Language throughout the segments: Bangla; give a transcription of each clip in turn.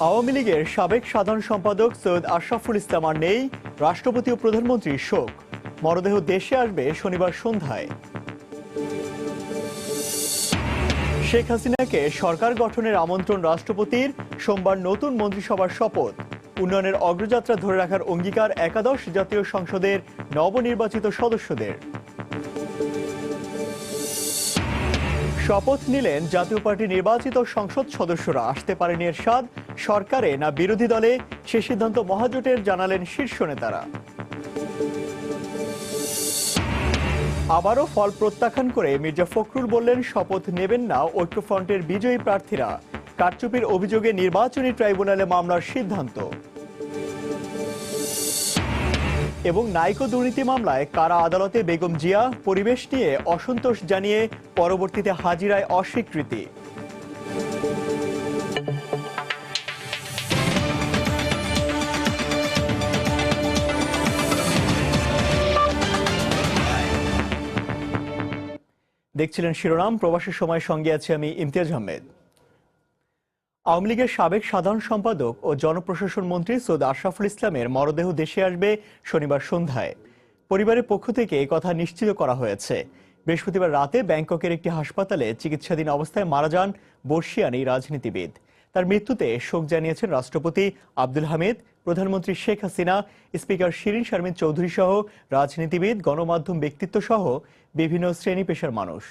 আওয়ামী লীগের সাবেক সাধারণ সম্পাদক সৈয়দ আশরাফুল ইসলাম আর নেই। রাষ্ট্রপতি ও প্রধানমন্ত্রীর শোক। মরদেহ দেশে আসবে শনিবার সন্ধ্যায়। শেখ হাসিনাকে সরকার গঠনের আমন্ত্রণ রাষ্ট্রপতির। সোমবার নতুন মন্ত্রিসভার শপথ। উন্নয়নের অগ্রযাত্রা ধরে রাখার অঙ্গীকার একাদশ জাতীয় সংসদের নবনির্বাচিত সদস্যদের। শপথ নিলেন জাতীয় পার্টির নির্বাচিত সংসদ সদস্যরা। আসতে পারেনি এরশাদ। সরকারে না বিরোধী দলে, সে সিদ্ধান্ত মহাজোটের, জানালেন শীর্ষ নেতারা। আবারও ফল প্রত্যাখ্যান করে মির্জা ফখরুল বললেন, শপথ নেবেন না ঐক্যফ্রন্টের বিজয়ী প্রার্থীরা। কারচুপির অভিযোগে নির্বাচনী ট্রাইব্যুনালে মামলার সিদ্ধান্ত। এবং নাইকো দুর্নীতি মামলায় কারা আদালতে বেগম জিয়া। পরিবেশ নিয়ে অসন্তোষ জানিয়ে পরবর্তীতে হাজিরায় অস্বীকৃতি। দেখছিলেন শিরোনাম। প্রবাসের সময় সঙ্গে আছে আমি ইমতিয়াজ আহমেদ। আওয়ামী লীগের সাবেক সাধারণ সম্পাদক ও জনপ্রশাসন মন্ত্রী সৈয়দ আশরাফুল ইসলামের মরদেহ দেশে আসবে শনিবার সন্ধ্যায়। পরিবারের পক্ষ থেকে এই কথা নিশ্চিত করা হয়েছে। বৃহস্পতিবার রাতে ব্যাংককের একটি হাসপাতালে চিকিৎসাধীন অবস্থায় মারা যান বর্ষিয়ান এই রাজনীতিবিদ। তার মৃত্যুতে শোক জানিয়েছেন রাষ্ট্রপতি আব্দুল হামিদ, প্রধানমন্ত্রী শেখ হাসিনা, স্পিকার শিরিন শারমিন চৌধুরী সহ রাজনীতিবিদ, গণমাধ্যম ব্যক্তিত্ব সহ বিভিন্ন শ্রেণী পেশার মানুষ।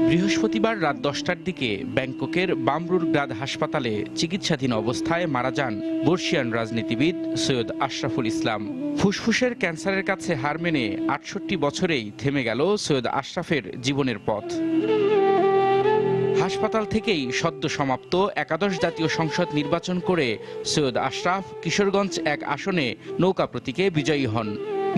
বৃহস্পতিবার রাত 10টার দিকে ব্যাংককের বামরুর গ্রাদ হাসপাতালে চিকিৎসাধীন অবস্থায় মারা যান বর্ষিয়ান রাজনীতিবিদ সৈয়দ আশরাফুল ইসলাম। ফুসফুসের ক্যান্সারের কাছে হার মেনে 68 বছরেই থেমে গেল সৈয়দ আশরাফের জীবনের পথ। হাসপাতাল থেকেই সদ্য সমাপ্ত একাদশ জাতীয় সংসদ নির্বাচন করে সৈয়দ আশরাফ কিশোরগঞ্জ 1 আসনে নৌকা প্রতীকে বিজয়ী হন।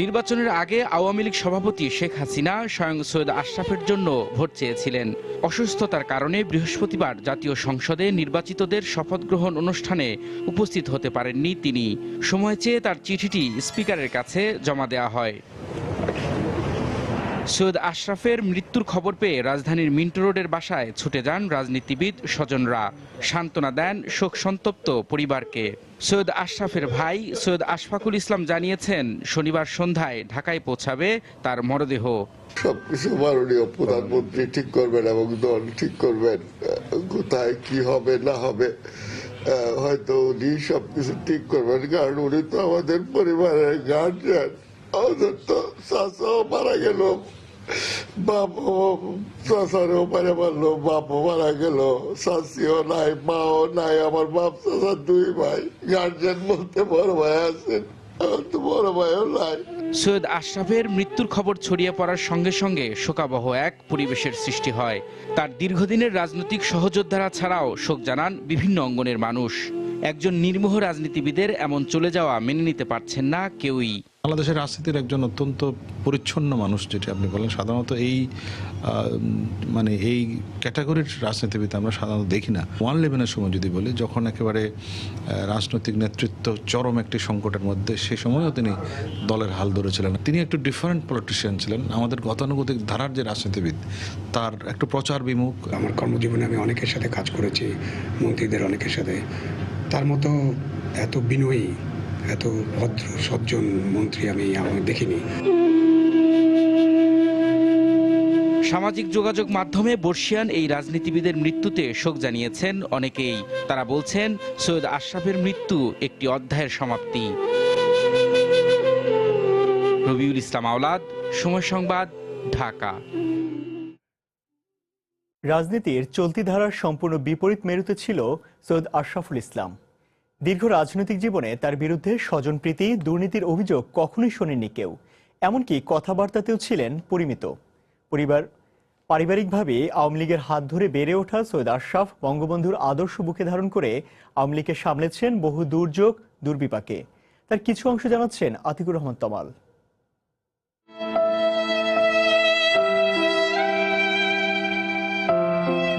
নির্বাচনের আগে আওয়ামী লীগ সভাপতি শেখ হাসিনা স্বয়ং সৈয়দ আশরাফের জন্য ভোট চেয়েছিলেন। অসুস্থতার কারণে বৃহস্পতিবার জাতীয় সংসদে নির্বাচিতদের শপথ গ্রহণ অনুষ্ঠানে উপস্থিত হতে পারেননি তিনি। সময় চেয়ে তার চিঠিটি স্পিকারের কাছে জমা দেওয়া হয়। সৈয়দ আশরাফের মৃত্যুর খবর পেয়ে রাজধানীর মিন্টো রোডের বাসায় ছুটে যান রাজনীতিবিদ স্বজনরা। সান্ত্বনা দেন শোক সন্তপ্ত পরিবারকে। সৈয়দ আশরাফের ভাই সৈয়দ আশফাকুল ইসলাম জানিয়েছেন, শনিবার সন্ধ্যায় ঢাকায় পৌঁছাবে তার মরদেহ। সবকিছু মাননীয় প্রধানমন্ত্রী ঠিক করবেন এবং দল ঠিক করবেন, কোথায় কি হবে না হবে হয়তো উনি সবকিছু ঠিক করবেন। কারণ উনি তো আমাদের পরিবারের গার্জিয়ান। আমাদের তো চাচাও মারা গেল, বাপও চাচারও মারা মারলো, বাপও মারা গেল, চাচিও নাই, মাও নাই। আমার বাপ চাচার 2 ভাই, গার্জিয়ান বলতে বড় ভাই আছেন, আমার তো বড় ভাইও নাই। সৈয়দ আশরাফের মৃত্যুর খবর ছড়িয়ে পড়ার সঙ্গে সঙ্গে শোকাবহ এক পরিবেশের সৃষ্টি হয়। তার দীর্ঘদিনের রাজনৈতিক সহযোদ্ধারা ছাড়াও শোক জানান বিভিন্ন অঙ্গনের মানুষ। একজন নির্মোহ রাজনীতিবিদের এমন চলে যাওয়া মেনে নিতে পারছেন না কেউই। বাংলাদেশের রাজনীতির একজন অত্যন্ত পরিচ্ছন্ন মানুষ, যেটি আপনি বলেন, সাধারণত এই ক্যাটাগরির রাজনীতিবিদ আমরা সাধারণত দেখি না। 1/11-এর সময় যদি বলি, যখন একেবারে রাজনৈতিক নেতৃত্ব চরম একটি সংকটের মধ্যে, সে সময়ও তিনি দলের হাল ধরেছিলেন। তিনি একটু ডিফারেন্ট পলিটিশিয়ান ছিলেন। আমাদের গতানুগতিক ধারার যে রাজনীতিবিদ, তার একটু প্রচার বিমুখ। আমার কর্মজীবনে আমি অনেকের সাথে কাজ করেছি, মন্ত্রীদের অনেকের সাথে। তার মতো এত বিনয়ী, এত ভদ্র সজ্জন মন্ত্রী আমি দেখিনি। সামাজিক যোগাযোগ মাধ্যমে বর্ষিয়ান এই রাজনীতিবিদের মৃত্যুতে শোক জানিয়েছেন অনেকেই। তারা বলছেন, সৈয়দ আশরাফের মৃত্যু একটি অধ্যায়ের সমাপ্তি। রবিউল ইসলাম আওলাদ, সময় সংবাদ, ঢাকা। রাজনীতির চলতি ধারার সম্পূর্ণ বিপরীত মেরুতে ছিল সৈয়দ আশরাফুল ইসলাম। দীর্ঘ রাজনৈতিক জীবনে তার বিরুদ্ধে স্বজনপ্রীতি, দুর্নীতির অভিযোগ কখনোই শোনেননি কেউ। এমনকি কথাবার্তাতেও ছিলেন পরিমিত। পারিবারিকভাবে আওয়ামী লীগের হাত ধরে বেড়ে ওঠা সৈয়দ আশরাফ বঙ্গবন্ধুর আদর্শ বুকে ধারণ করে আওয়ামী লীগকে সামলেছেন বহু দুর্যোগ দুর্বিপাকে। তার কিছু অংশ জানাচ্ছেন আতিকুর রহমান তমাল।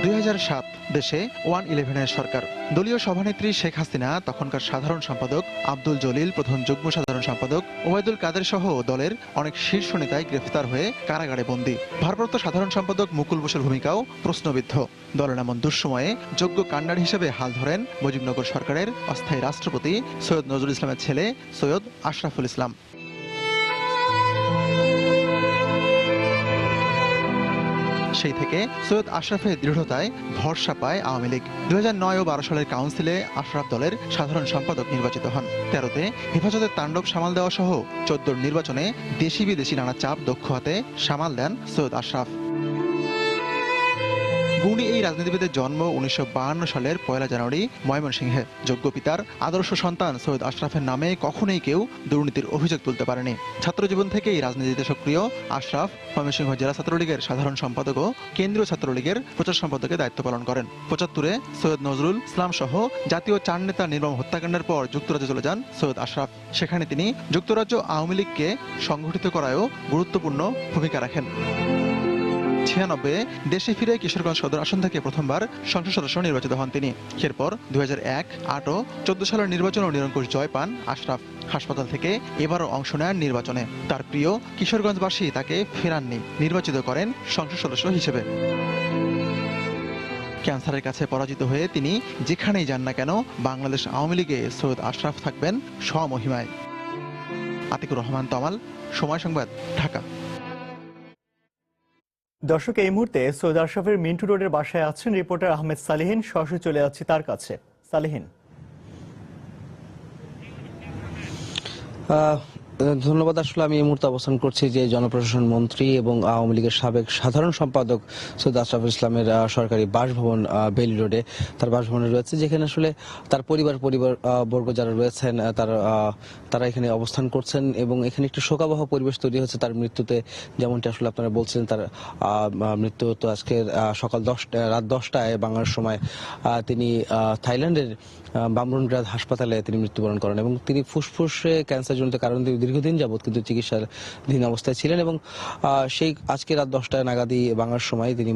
2007 দেশে 111-এর সরকার। দলীয় সভানেত্রী শেখ হাসিনা, তখনকার সাধারণ সম্পাদক আব্দুল জলিল, প্রথম যুগ্ম সাধারণ সম্পাদক ওবায়দুল কাদের সহ দলের অনেক শীর্ষ নেতাই গ্রেফতার হয়ে কারাগারে বন্দী। ভারপ্রাপ্ত সাধারণ সম্পাদক মুকুল বোসের ভূমিকাও প্রশ্নবিদ্ধ। দলের এমন দুঃসময়ে যোগ্য কাণ্ডার হিসেবে হাল ধরেন মুজিবনগর সরকারের অস্থায়ী রাষ্ট্রপতি সৈয়দ নজরুল ইসলামের ছেলে সৈয়দ আশরাফুল ইসলাম। সেই থেকে সৈয়দ আশরাফের দৃঢ়তায় ভরসা পায় আওয়ামী লীগ। 2009 ও 12 সালের কাউন্সিলে আশরাফ দলের সাধারণ সম্পাদক নির্বাচিত হন। 13তে হেফাজতের তাণ্ডব সামাল দেওয়া সহ 14 নির্বাচনে দেশি বিদেশি নানা চাপ দক্ষ হাতে সামাল দেন সৈয়দ আশরাফ। গুণী এই রাজনীতিবিদের জন্ম 1952 সালের 1 জানুয়ারি ময়মনসিংহে। যোগ্য পিতার আদর্শ সন্তান সৈয়দ আশরাফের নামে কখনোই কেউ দুর্নীতির অভিযোগ তুলতে পারেনি। ছাত্রজীবন থেকেই রাজনীতিতে সক্রিয় আশরাফ ময়মনসিংহ জেলা ছাত্রলীগের সাধারণ সম্পাদক ও কেন্দ্রীয় ছাত্রলীগের প্রচার সম্পাদকের দায়িত্ব পালন করেন। 75-এ সৈয়দ নজরুল ইসলাম সহ জাতীয় 4 নেতার নির্মম হত্যাকাণ্ডের পর যুক্তরাজ্যে চলে যান সৈয়দ আশরাফ। সেখানে তিনি যুক্তরাজ্য আওয়ামী লীগকে সংগঠিত করায়ও গুরুত্বপূর্ণ ভূমিকা রাখেন। 96-এ দেশে ফিরে কিশোরগঞ্জ সদর আসন থেকে প্রথমবার সংসদ সদস্য নির্বাচিত হন তিনি। এরপর 2001, 8 ও 14 সালের নির্বাচনে নিরঙ্কুশ জয় পান আশরাফ। হাসপাতাল থেকে এবারও অংশ নেন নির্বাচনে। তার প্রিয় কিশোরগঞ্জবাসী তাকে ফেরাননি, নির্বাচিত করেন সংসদ সদস্য হিসেবে। ক্যান্সারের কাছে পরাজিত হয়ে তিনি যেখানেই যান না কেন বাংলাদেশ আওয়ামী লীগে সৈয়দ আশরাফ থাকবেন স্বমহিমায়। আতিকুর রহমান তমাল, সময় সংবাদ, ঢাকা। দর্শক, এই মুহূর্তে সৈয়দ আশরাফের মিন্টু রোডের বাসায় আছেন রিপোর্টার আহমেদ সালেহীন। সরাসরি চলে যাচ্ছি তার কাছে। সালেহীন, ধন্যবাদ। আসলে আমি এই মুহূর্তে অবস্থান করছি যে জনপ্রশাসন মন্ত্রী এবং আওয়ামী লীগের সাবেক সাধারণ সম্পাদক সৈয়দ আশরাফুল ইসলামের সরকারি বাসভবন বেইলি রোডে, তার বাসভবনে রয়েছে, যেখানে আসলে তার পরিবার বর্গ যারা রয়েছেন তারা এখানে অবস্থান করছেন এবং এখানে একটি শোকাবহ পরিবেশ তৈরি হয়েছে তার মৃত্যুতে। যেমনটি আসলে আপনারা বলছিলেন, তার মৃত্যু তো আজকে রাত 10টায় বাংলার সময় তিনি থাইল্যান্ডের বামরুনগ্রাদ হাসপাতালে তিনি মৃত্যুবরণ করেন এবং তিনি ফুসফুসে ক্যান্সারজনিত কারণে দীর্ঘদিন যাবৎ কিন্তু চিকিৎসাধীন অবস্থায় ছিলেন এবং সেই আজকে রাত 10টায় নাগাদই বাংলার সময় তিনি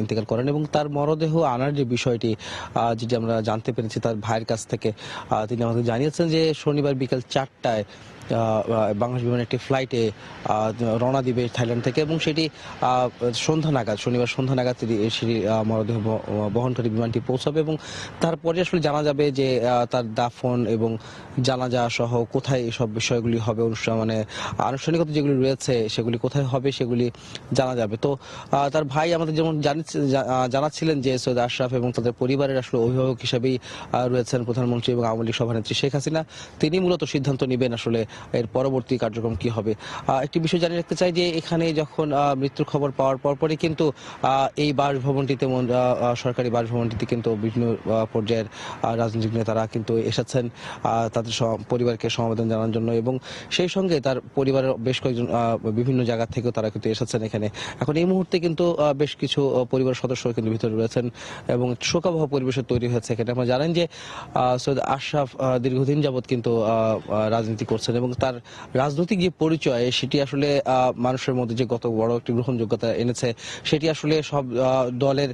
ইন্তেকাল করেন এবং তার মরদেহ আনার যে বিষয়টি, যেটি আমরা জানতে পেরেছি তার ভাইয়ের কাছ থেকে, তিনি আমাদের জানিয়েছেন যে শনিবার বিকাল 4টায় বাংলাদেশ বিমানের একটি ফ্লাইটে রওনা দিবে থাইল্যান্ড থেকে এবং সেটি শনিবার সন্ধ্যা নাগাদ সেই মরদেহ বহনকারী বিমানটি পৌঁছাবে এবং তারপরে আসলে জানা যাবে যে তার দাফন এবং জানাজা সহ কোথায় এসব বিষয়গুলি হবে, মানে আনুষ্ঠানিকতা যেগুলি রয়েছে সেগুলি কোথায় হবে সেগুলি জানা যাবে। তো তার ভাই আমাদের যেমন জানাচ্ছিলেন যে সৈয়দ আশরাফ এবং তাদের পরিবারের আসলে অভিভাবক হিসেবেই রয়েছেন প্রধানমন্ত্রী এবং আওয়ামী লীগ সভানেত্রী শেখ হাসিনা। তিনি মূলত সিদ্ধান্ত নেবেন আসলে এর পরবর্তী কার্যক্রম কি হবে। একটি বিষয় জানিয়ে রাখতে চাই যে এখানে যখন মৃত্যুর খবর পাওয়ার পরপরই কিন্তু এই বাসভবনটিতে, সরকারি বাসভবনটিতে কিন্তু বিভিন্ন পর্যায়ের রাজনৈতিক নেতারা কিন্তু এসেছেন তাদের পরিবারকে সমবেদনা জানানোর জন্য এবং সেই সঙ্গে তার পরিবারের বেশ কয়েকজন বিভিন্ন জায়গা থেকেও তারা কিন্তু এসেছেন এখানে। এখন এই মুহূর্তে কিন্তু বেশ কিছু পরিবারের সদস্য কিন্তু ভিতরে রয়েছেন এবং শোকাবহ পরিবেশে তৈরি হয়েছে এখানে। আপনারা জানেন যে সৈয়দ আশরাফ দীর্ঘদিন যাবৎ কিন্তু রাজনীতি করছেন এবং তার রাজনৈতিক যে পরিচয় সেটি আসলে মানুষের মধ্যে যে কত বড় একটি গ্রহণযোগ্যতা এনেছে সেটি আসলে সব দলের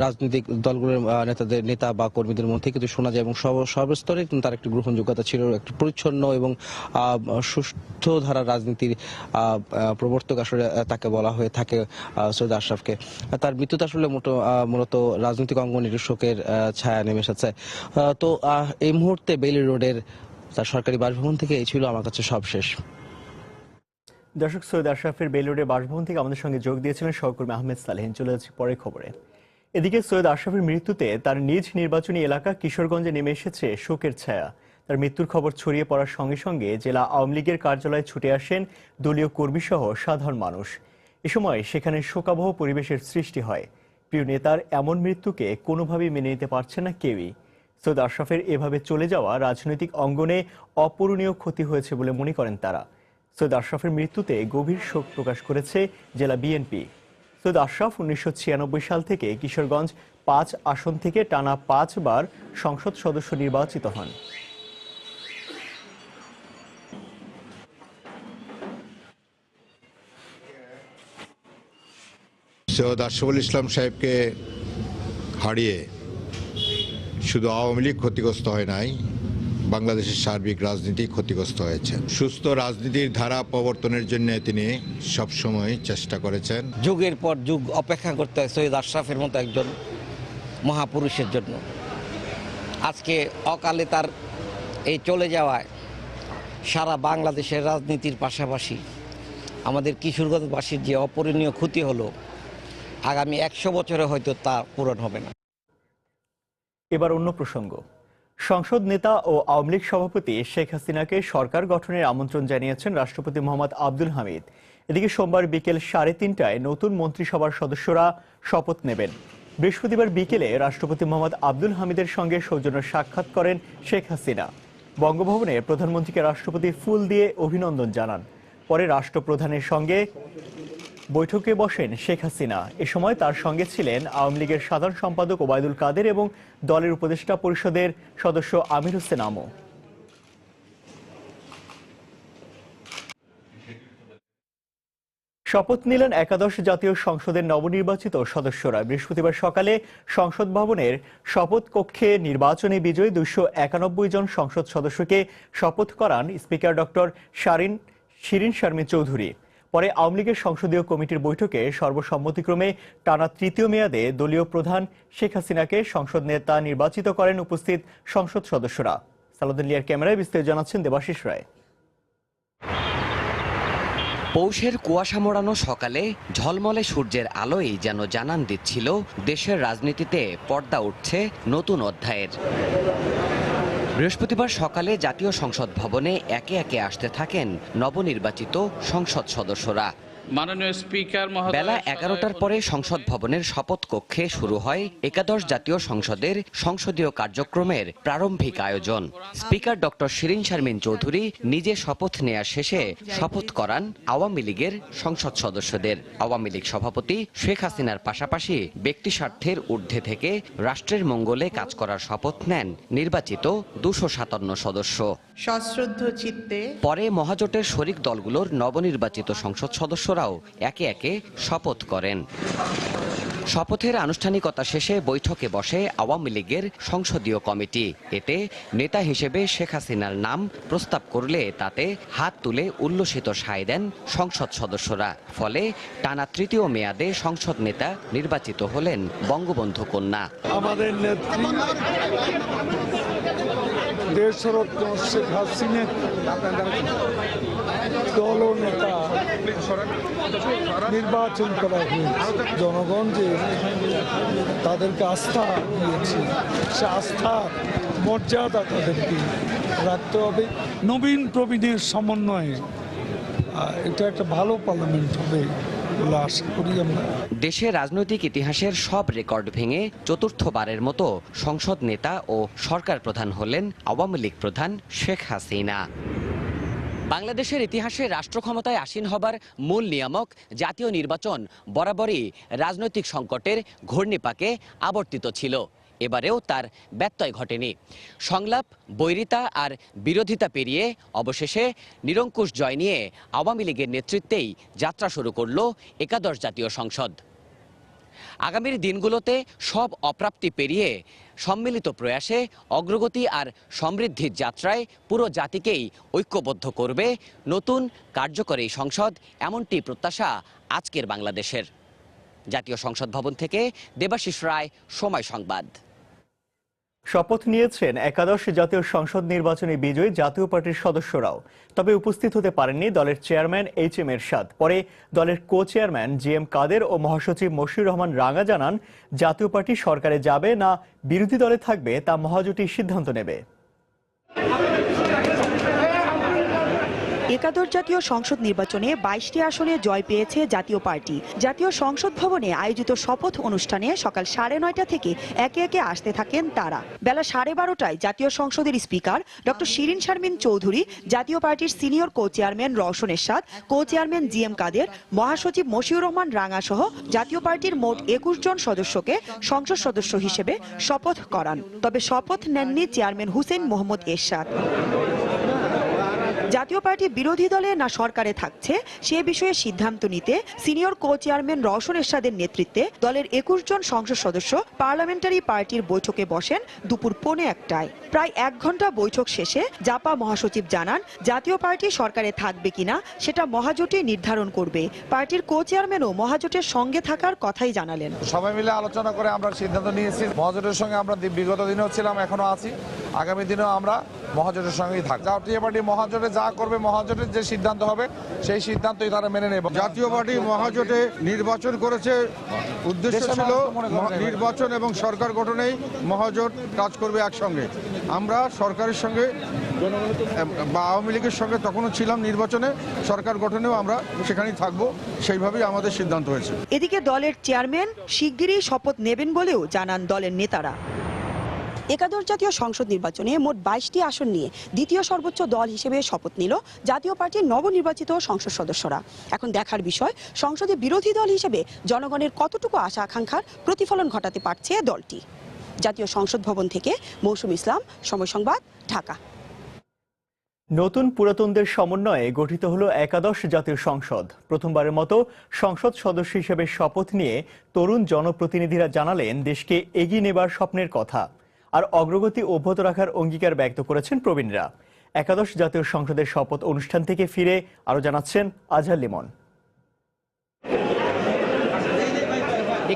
রাজনৈতিক দলগুলোর নেতা বা কর্মীদের মধ্যে কিন্তু শোনা যায় এবং সর্বস্তরে কিন্তু তার একটি গ্রহণযোগ্যতা ছিল, একটি পরিচ্ছন্ন এবং সুস্থ ধারা রাজনীতির প্রবর্তক আসলে তাকে বলা হয়ে থাকে সৈয়দ আশরাফকে। তার মৃত্যুতে আসলে মূলত রাজনৈতিক অঙ্গনে শোকের ছায়া নেমে এসেছে। তো এই মুহূর্তে বেইলি রোডের তার সরকারি বাসভবন থেকে এই ছিল আমার কাছে সবশেষ। দর্শক, সৈয়দ আশরাফের বেইলি রোডের বাসভবন থেকে আমাদের সঙ্গে যোগ দিয়েছিলেন সহকর্মী আহমেদ সালেহীন। চলে যাচ্ছি পরের খবরে। এদিকে সৈয়দ আশরাফের মৃত্যুতে তার নিজ নির্বাচনী এলাকা কিশোরগঞ্জে নেমে এসেছে শোকের ছায়া। তার মৃত্যুর খবর ছড়িয়ে পড়ার সঙ্গে সঙ্গে জেলা আওয়ামী লীগের কার্যালয়ে ছুটে আসেন দলীয় কর্মীসহ সাধারণ মানুষ। এ সময় সেখানে শোকাবহ পরিবেশের সৃষ্টি হয়। প্রিয় নেতার এমন মৃত্যুকে কোনোভাবেই মেনে নিতে পারছে না কেউই। সৈয়দ আশরাফের এভাবে চলে যাওয়া রাজনৈতিক অঙ্গনে অপূরণীয় ক্ষতি হয়েছে বলে মনে করেন তারা। সৈয়দ আশরাফের মৃত্যুতে গভীর শোক প্রকাশ করেছে জেলা বিএনপি। সৈয়দ আশরাফ 1996 সাল থেকে কিশোরগঞ্জ 5 আসন থেকে টানা 5 বার সংসদ সদস্য নির্বাচিত হন। সৈয়দ আশরাফুল ইসলাম সাহেবকে হারিয়ে শুধু আওয়ামী লীগ ক্ষতিগ্রস্ত হয় নাই, বাংলাদেশের সার্বিক রাজনীতি ক্ষতিগ্রস্ত হয়েছে। সুস্থ রাজনীতির ধারা প্রবর্তনের জন্য তিনি সবসময় চেষ্টা করেছেন। যুগের পর যুগ অপেক্ষা করতে হয় সৈয়দ আশরাফের মতো একজন মহাপুরুষের জন্য। আজকে অকালে তার এই চলে যাওয়ায় সারা বাংলাদেশের রাজনীতির পাশাপাশি আমাদের কিশোরগঞ্জবাসীর যে অপূরণীয় ক্ষতি হলো, আগামী 100 বছরে হয়তো তা পূরণ হবে না। এবার অন্য প্রসঙ্গ। সংসদ নেতা ও আওয়ামী লীগ সভাপতি শেখ হাসিনাকে সরকার গঠনের আমন্ত্রণ জানিয়েছেন রাষ্ট্রপতি মোহাম্মদ আব্দুল হামিদ। এদিকে সোমবার বিকেল 3:30টায় নতুন মন্ত্রিসভার সদস্যরা শপথ নেবেন। বৃহস্পতিবার বিকেলে রাষ্ট্রপতি মোহাম্মদ আব্দুল হামিদের সঙ্গে সৌজন্য সাক্ষাৎ করেন শেখ হাসিনা। বঙ্গভবনে প্রধানমন্ত্রীকে রাষ্ট্রপতি ফুল দিয়ে অভিনন্দন জানান। পরে রাষ্ট্রপ্রধানের সঙ্গে বৈঠকে বসেন শেখ হাসিনা। এ সময় তার সঙ্গে ছিলেন আওয়ামী লীগের সাধারণ সম্পাদক ওবায়দুল কাদের এবং দলের উপদেষ্টা পরিষদের সদস্য আমির হোসেন আমো। শপথ নিলেন একাদশ জাতীয় সংসদের নবনির্বাচিত সদস্যরা। বৃহস্পতিবার সকালে সংসদ ভবনের শপথ কক্ষে নির্বাচনে বিজয়ী 291 জন সংসদ সদস্যকে শপথ করান স্পিকার ডক্টর শিরিন শারমিন চৌধুরী। পরে আওয়ামী লীগের সংসদীয় কমিটির বৈঠকে সর্বসম্মতিক্রমে টানা তৃতীয় মেয়াদে দলীয় প্রধান শেখ হাসিনাকে সংসদ নেতা নির্বাচিত করেন উপস্থিত সংসদ সদস্যরা। সালাউদ্দিন লিয়ার ক্যামেরায় বিস্তারিত জানাচ্ছেন দেবাশিস রায়। পৌষের কুয়াশা মোড়ানো সকালে ঝলমলে সূর্যের আলোই যেন জানান দিচ্ছিল দেশের রাজনীতিতে পর্দা উঠছে নতুন অধ্যায়ের। বৃহস্পতিবার সকালে জাতীয় সংসদ ভবনে একে একে আসতে থাকেন নবনির্বাচিত সংসদ সদস্যরা। মাননীয় স্পিকার মহোদয়, বেলা 11টার পরে সংসদ ভবনের শপথ কক্ষে শুরু হয় একাদশ জাতীয় সংসদের সংসদীয় কার্যক্রমের প্রারম্ভিক আয়োজন। স্পিকার ডক্টর শিরিন শারমিন চৌধুরী নিজে শপথ নেওয়া শেষে শপথ করান আওয়ামী লীগের সংসদ সদস্যদের। আওয়ামী লীগ সভাপতি শেখ হাসিনার পাশাপাশি ব্যক্তি স্বার্থের ঊর্ধ্বে থেকে রাষ্ট্রের মঙ্গলে কাজ করার শপথ নেন নির্বাচিত 257 সদস্য। সশ্রদ্ধ চিত্তে পরে মহাজোটের শরিক দলগুলোর নবনির্বাচিত সংসদ সদস্যরাও একে একে শপথ করেন। শপথের আনুষ্ঠানিকতা শেষে বৈঠকে বসে আওয়ামী লীগের সংসদীয় কমিটি। এতে নেতা হিসেবে শেখ হাসিনার নাম প্রস্তাব করলে তাতে হাত তুলে উল্লসিত সায় দেন সংসদ সদস্যরা। ফলে টানা তৃতীয় মেয়াদে সংসদ নেতা নির্বাচিত হলেন বঙ্গবন্ধু কন্যা। আমাদের নেত্রী দেশরত্ন শেখ হাসিনা দলনেতা নির্বাচন করা হয়েছে। জনগণ যে তাদেরকে আস্থা দিয়েছে, সে আস্থার মর্যাদা তাদেরকে রাখতে হবে। নবীন প্রবীণের সমন্বয়ে এটা একটা ভালো পার্লামেন্ট হবে বলে আশা করি আমরা। দেশের রাজনৈতিক ইতিহাসের সব রেকর্ড ভেঙে চতুর্থবারের মতো সংসদ নেতা ও সরকার প্রধান হলেন আওয়ামী লীগ প্রধান শেখ হাসিনা। বাংলাদেশের ইতিহাসে রাষ্ট্র ক্ষমতায় আসীন হবার মূল নিয়ামক জাতীয় নির্বাচন বরাবরই রাজনৈতিক সংকটের ঘূর্ণিপাকে আবর্তিত ছিল। এবারেও তার ব্যত্যয় ঘটেনি। সংলাপ, বৈরিতা আর বিরোধিতা পেরিয়ে অবশেষে নিরঙ্কুশ জয় নিয়ে আওয়ামী লীগের নেতৃত্বেই যাত্রা শুরু করল একাদশ জাতীয় সংসদ। আগামীর দিনগুলোতে সব অপ্রাপ্তি পেরিয়ে সম্মিলিত প্রয়াসে অগ্রগতি আর সমৃদ্ধির যাত্রায় পুরো জাতিকেই ঐক্যবদ্ধ করবে নতুন কার্যকরী সংসদ, এমনটি প্রত্যাশা আজকের বাংলাদেশের। জাতীয় সংসদ ভবন থেকে দেবাশিস রায়, সময় সংবাদ। শপথ নিয়েছেন একাদশ জাতীয় সংসদ নির্বাচনে বিজয়ী জাতীয় পার্টির সদস্যরাও। তবে উপস্থিত হতে পারেননি দলের চেয়ারম্যান এইচ.এম. এরশাদ। পরে দলের কো চেয়ারম্যান জি.এম. কাদের ও মহাসচিব মশিউর রহমান রাঙা জানান, জাতীয় পার্টি সরকারে যাবে না বিরোধী দলে থাকবে তা মহাজোটই সিদ্ধান্ত নেবে। একাদশ জাতীয় সংসদ নির্বাচনে 22টি আসনে জয় পেয়েছে জাতীয় পার্টি। জাতীয় সংসদ ভবনে আয়োজিত শপথ অনুষ্ঠানে সকাল 9:30 থেকে একে একে আসতে থাকেন তারা। বেলা 12:30টায় জাতীয় সংসদের স্পিকার ডক্টর শিরিন শারমিন চৌধুরী, জাতীয় পার্টির senior co chairman Rowshan Ershad, co chairman GM. কাদের, মহাসচিব মশিউর রহমান রাঙা সহ জাতীয় পার্টির মোট 21 জন সদস্যকে সংসদ সদস্য হিসেবে শপথ করান। তবে শপথ নেননি চেয়ারম্যান হুসেইন মোহাম্মদ এরশাদ। জাতীয় পার্টি বিরোধী দলে না সরকারে থাকছে সে বিষয়ে সিদ্ধান্ত নিতে সিনিয়র কো চেয়ারম্যান রওশন এরশাদের নেতৃত্বে দলের 21 জন সংসদ সদস্য পার্লামেন্টারি পার্টির বৈঠকে বসেন দুপুর 1:15টায়। প্রায় 1 ঘন্টা বৈঠক শেষে জাপা মহাসচিব জানান, জাতীয় পার্টি সরকারে থাকবে কিনা সেটা মহাজোটই নির্ধারণ করবে। পার্টির কো চেয়ারম্যানও মহাজোটের সঙ্গে থাকার কথাই জানালেন। সবাই মিলে আলোচনা করে আমরা সিদ্ধান্ত নিয়েছি। মহাজোটের সঙ্গে আমরা বিগত দিনেও ছিলাম, এখনো আছি, আগামী দিনেও আমরা মহাজোটের সঙ্গেই থাকবো। জাতীয় পার্টি মহাজোটে যা করবে, মহাজোটের যে সিদ্ধান্ত হবে সেই সিদ্ধান্তই তারা মেনে নেবে। জাতীয় পার্টি মহাজোটে নির্বাচন করেছে, উদ্দেশ্য ছিল নির্বাচন এবং সরকার গঠনেই মহাজোট কাজ করবে একসঙ্গে। আমরা সরকারের সঙ্গে বা আওয়ামী লীগের সঙ্গে তখনও ছিলাম, নির্বাচনে সরকার গঠনেও আমরা সেখানেই থাকবো, সেইভাবেই আমাদের সিদ্ধান্ত হয়েছে। এদিকে দলের চেয়ারম্যান শিগগিরই শপথ নেবেন বলেও জানান দলের নেতারা। একাদশ জাতীয় সংসদ নির্বাচনে মোট 22টি আসন নিয়ে দ্বিতীয় সর্বোচ্চ দল হিসেবে শপথ নিল জাতীয় পার্টির নবনির্বাচিত সংসদ সদস্যরা। এখন দেখার বিষয়, সংসদে বিরোধী দল হিসেবে জনগণের কতটুকু আশা আকাঙ্ক্ষার প্রতিফলন ঘটাতে পারছে দলটি। জাতীয় সংসদ ভবন থেকে মৌসুম ইসলাম, সময় সংবাদ, ঢাকা। নতুন পুরাতনদের সমন্বয়ে গঠিত হলো একাদশ জাতীয় সংসদ। প্রথমবারের মতো সংসদ সদস্য হিসেবে শপথ নিয়ে তরুণ জনপ্রতিনিধিরা জানালেন দেশকে এগিয়ে নেবার স্বপ্নের কথা, আর অগ্রগতি অব্যাহত রাখার অঙ্গীকার ব্যক্ত করেছেন প্রবীণরা। একাদশ জাতীয় সংসদের শপথ অনুষ্ঠান থেকে ফিরে আরো জানাচ্ছেন আজহার লিমন।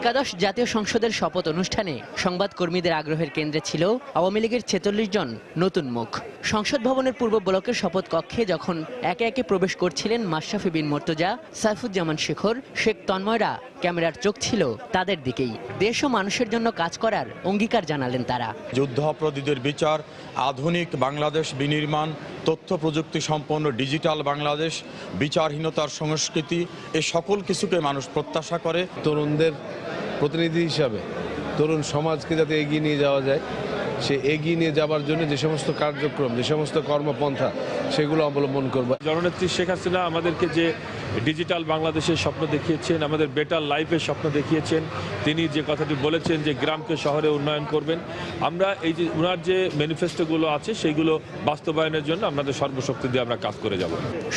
একাদশ জাতীয় সংসদের শপথ অনুষ্ঠানে সংবাদকর্মীদের আগ্রহের কেন্দ্রে ছিল আওয়ামী লীগের 46 জন নতুন মুখ। সংসদ ভবনের পূর্ব ব্লকের শপথ কক্ষে যখন একে একে প্রবেশ করছিলেন মাশরাফি বিন মুর্তজা, সাইফুজ্জামান শেখর, শেখ তন্ময়রা, ক্যামেরার চোখ ছিল তাদের দিকেই। দেশ ও মানুষের জন্য কাজ করার অঙ্গীকার জানালেন তারা। যুদ্ধাপরাধীদের বিচার, আধুনিক বাংলাদেশ বিনির্মাণ, তথ্য প্রযুক্তি সম্পন্ন ডিজিটাল বাংলাদেশ, বিচারহীনতার সংস্কৃতি, এ সকল কিছুকে মানুষ প্রত্যাশা করে। তরুণদের প্রতিনিধি হিসাবে তরুণ সমাজকে যাতে এগিয়ে নিয়ে যাওয়া যায়, সে এগিয়ে নিয়ে যাবার জন্য যে সমস্ত কার্যক্রম, যে সমস্ত কর্মপন্থা, সেগুলো অবলম্বন করব। জননেত্রী শেখ হাসিনা আমাদেরকে যে ডিজিটাল বাংলাদেশের স্বপ্ন দেখিয়েছেন, আমাদের বেটার লাইফের স্বপ্ন দেখিয়েছেন, তিনি যে কথাটি বলেছেন যে গ্রামকে শহরে উন্নয়ন করবেন, আমরা এই যে ওনার যে ম্যানিফেস্টোগুলো আছে সেইগুলো বাস্তবায়নের জন্য আমাদের সর্বশক্তি দিয়ে আমরা কাজ করে যাব।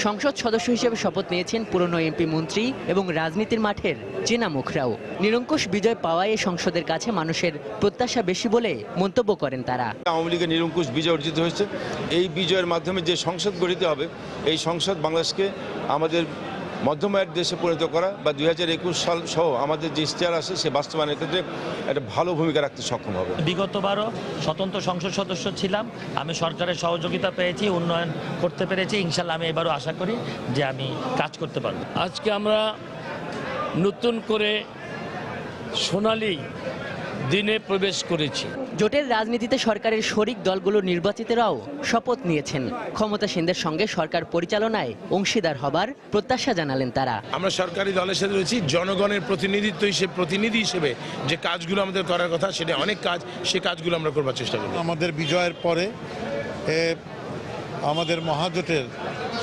সংসদ সদস্য হিসেবে শপথ নিয়েছেন পুরনো এমপি, মন্ত্রী এবং রাজনীতির মাঠের চেনা মুখরাও। নিরঙ্কুশ বিজয় পাওয়ায় সংসদের কাছে মানুষের প্রত্যাশা বেশি বলে মন্তব্য করেন তারা। আওয়ামী লীগের নিরঙ্কুশ বিজয় অর্জিত হয়েছে। এই বিজয়ের মাধ্যমে যে সংসদ গঠিত হবে, এই সংসদ বাংলাদেশকে আমাদের মধ্যম আয়ের দেশে পরিণত করা বা 2021 সাল সহ আমাদের যে ইশতেহার আছে সে বাস্তবায়নের ক্ষেত্রে একটা ভালো ভূমিকা রাখতে সক্ষম হবে। বিগতবারও স্বতন্ত্র সংসদ সদস্য ছিলাম, আমি সরকারের সহযোগিতা পেয়েছি, উন্নয়ন করতে পেরেছি। ইনশাল্লাহ আমি এবারও আশা করি যে আমি কাজ করতে পারব। আজকে আমরা নতুন করে সোনালী দিনে প্রবেশ করেছি। জোটের রাজনীতিতে সরকারের শরিক দলগুলোর নির্বাচিতরাও শপথ নিয়েছেন। ক্ষমতাসীনদের সঙ্গে সরকার পরিচালনায় অংশীদার হবার প্রত্যাশা জানালেন তারা। আমরা সরকারি দলের সাথে রয়েছি, জনগণের প্রতিনিধি হিসেবে যে কাজগুলো আমাদের করার কথা, সেটা অনেক কাজ, সে কাজগুলো আমরা করবার চেষ্টা করব। আমাদের বিজয়ের পরে আমাদের মহাজোটের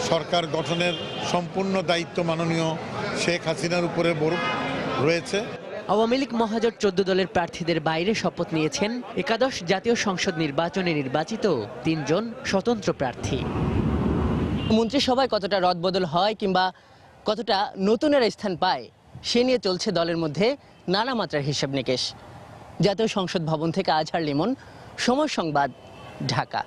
সরকার গঠনের সম্পূর্ণ দায়িত্ব মাননীয় শেখ হাসিনার উপরে রয়েছে। আওয়ামী লীগ মহাজোট 14 দলের প্রার্থীদের বাইরে শপথ নিয়েছেন একাদশ জাতীয় সংসদ নির্বাচনে নির্বাচিত 3 জন স্বতন্ত্র প্রার্থী। মন্ত্রিসভায় কতটা রদবদল হয় কিংবা কতটা নতুনের স্থান পায়, সে নিয়ে চলছে দলের মধ্যে নানা মাত্রার হিসাব নিকেশ। জাতীয় সংসদ ভবন থেকে আজহার লিমন, সময় সংবাদ, ঢাকা।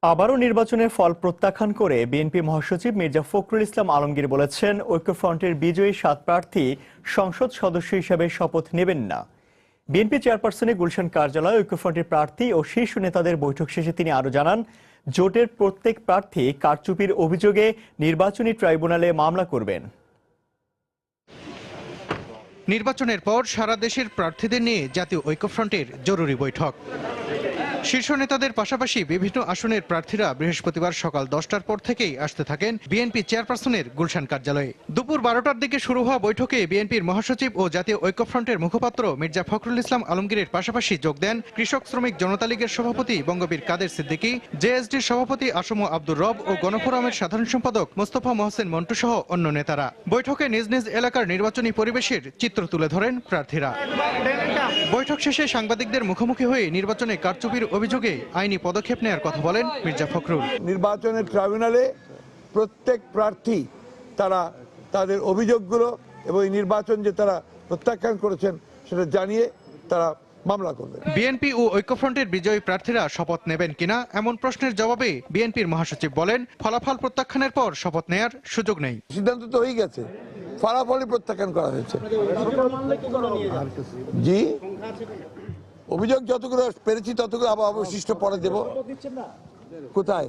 আবারও নির্বাচনের ফল প্রত্যাখ্যান করে বিএনপি মহাসচিব মির্জা ফখরুল ইসলাম আলমগীর বলেছেন, ঐক্যফ্রন্টের বিজয়ী 7 প্রার্থী সংসদ সদস্য হিসেবে শপথ নেবেন না। বিএনপি চেয়ারপারসনের গুলশান কার্যালয়ে ঐক্যফ্রন্টের প্রার্থী ও শীর্ষ নেতাদের বৈঠক শেষে তিনি আরও জানান, জোটের প্রত্যেক প্রার্থী কারচুপির অভিযোগে নির্বাচনী ট্রাইব্যুনালে মামলা করবেন। নির্বাচনের পর সারা দেশের প্রার্থীদের নিয়ে জাতীয় ঐক্যফ্রন্টের জরুরি বৈঠক। শীর্ষ নেতাদের পাশাপাশি বিভিন্ন আসনের প্রার্থীরা বৃহস্পতিবার সকাল 10টার পর থেকেই আসতে থাকেন বিএনপি চেয়ারপারসনের গুলশান কার্যালয়ে। দুপুর 12টার দিকে শুরু হওয়া বৈঠকে বিএনপির মহাসচিব ও জাতীয় ঐক্যফ্রন্টের মুখপাত্র মির্জা ফখরুল ইসলাম আলমগীরের পাশাপাশি যোগ দেন কৃষক শ্রমিক জনতা লীগের সভাপতি বঙ্গবীর কাদের সিদ্দিকী, জেএসডির সভাপতি আসম আব্দুর রব ও গণফোরামের সাধারণ সম্পাদক মোস্তফা মহসেন মন্টু সহ অন্য নেতারা। বৈঠকে নিজ নিজ এলাকার নির্বাচনী পরিবেশের চিত্র তুলে ধরেন প্রার্থীরা। বৈঠক শেষে সাংবাদিকদের মুখোমুখি হয়ে নির্বাচনে কারচুপির অভিযোগে আইনি পদক্ষেপ নেওয়ার কথা বলেন মির্জা ফখরুল। নির্বাচনের ট্রাইব্যুনালে প্রত্যেক প্রার্থী তারা তাদের অভিযোগগুলো এবং এই নির্বাচন যে তারা প্রত্যাখ্যান করেছেন সেটা জানিয়ে তারা মামলা করবে। বিএনপি ও ঐক্যফ্রন্টের বিজয়ী প্রার্থীরা শপথ নেবেন কিনা এমন প্রশ্নের জবাবে বিএনপির মহাসচিব বলেন, ফলাফল প্রত্যাখ্যানের পর শপথ নেয়ার সুযোগ নেই। সিদ্ধান্ত তো হয়ে গেছে, ফলাফলই প্রত্যাখ্যান করা হয়েছে। জি, অভিযোগ যতগুলো পেরেছি ততগুলো আবার অবশিষ্ট পরে দেব। কোথায়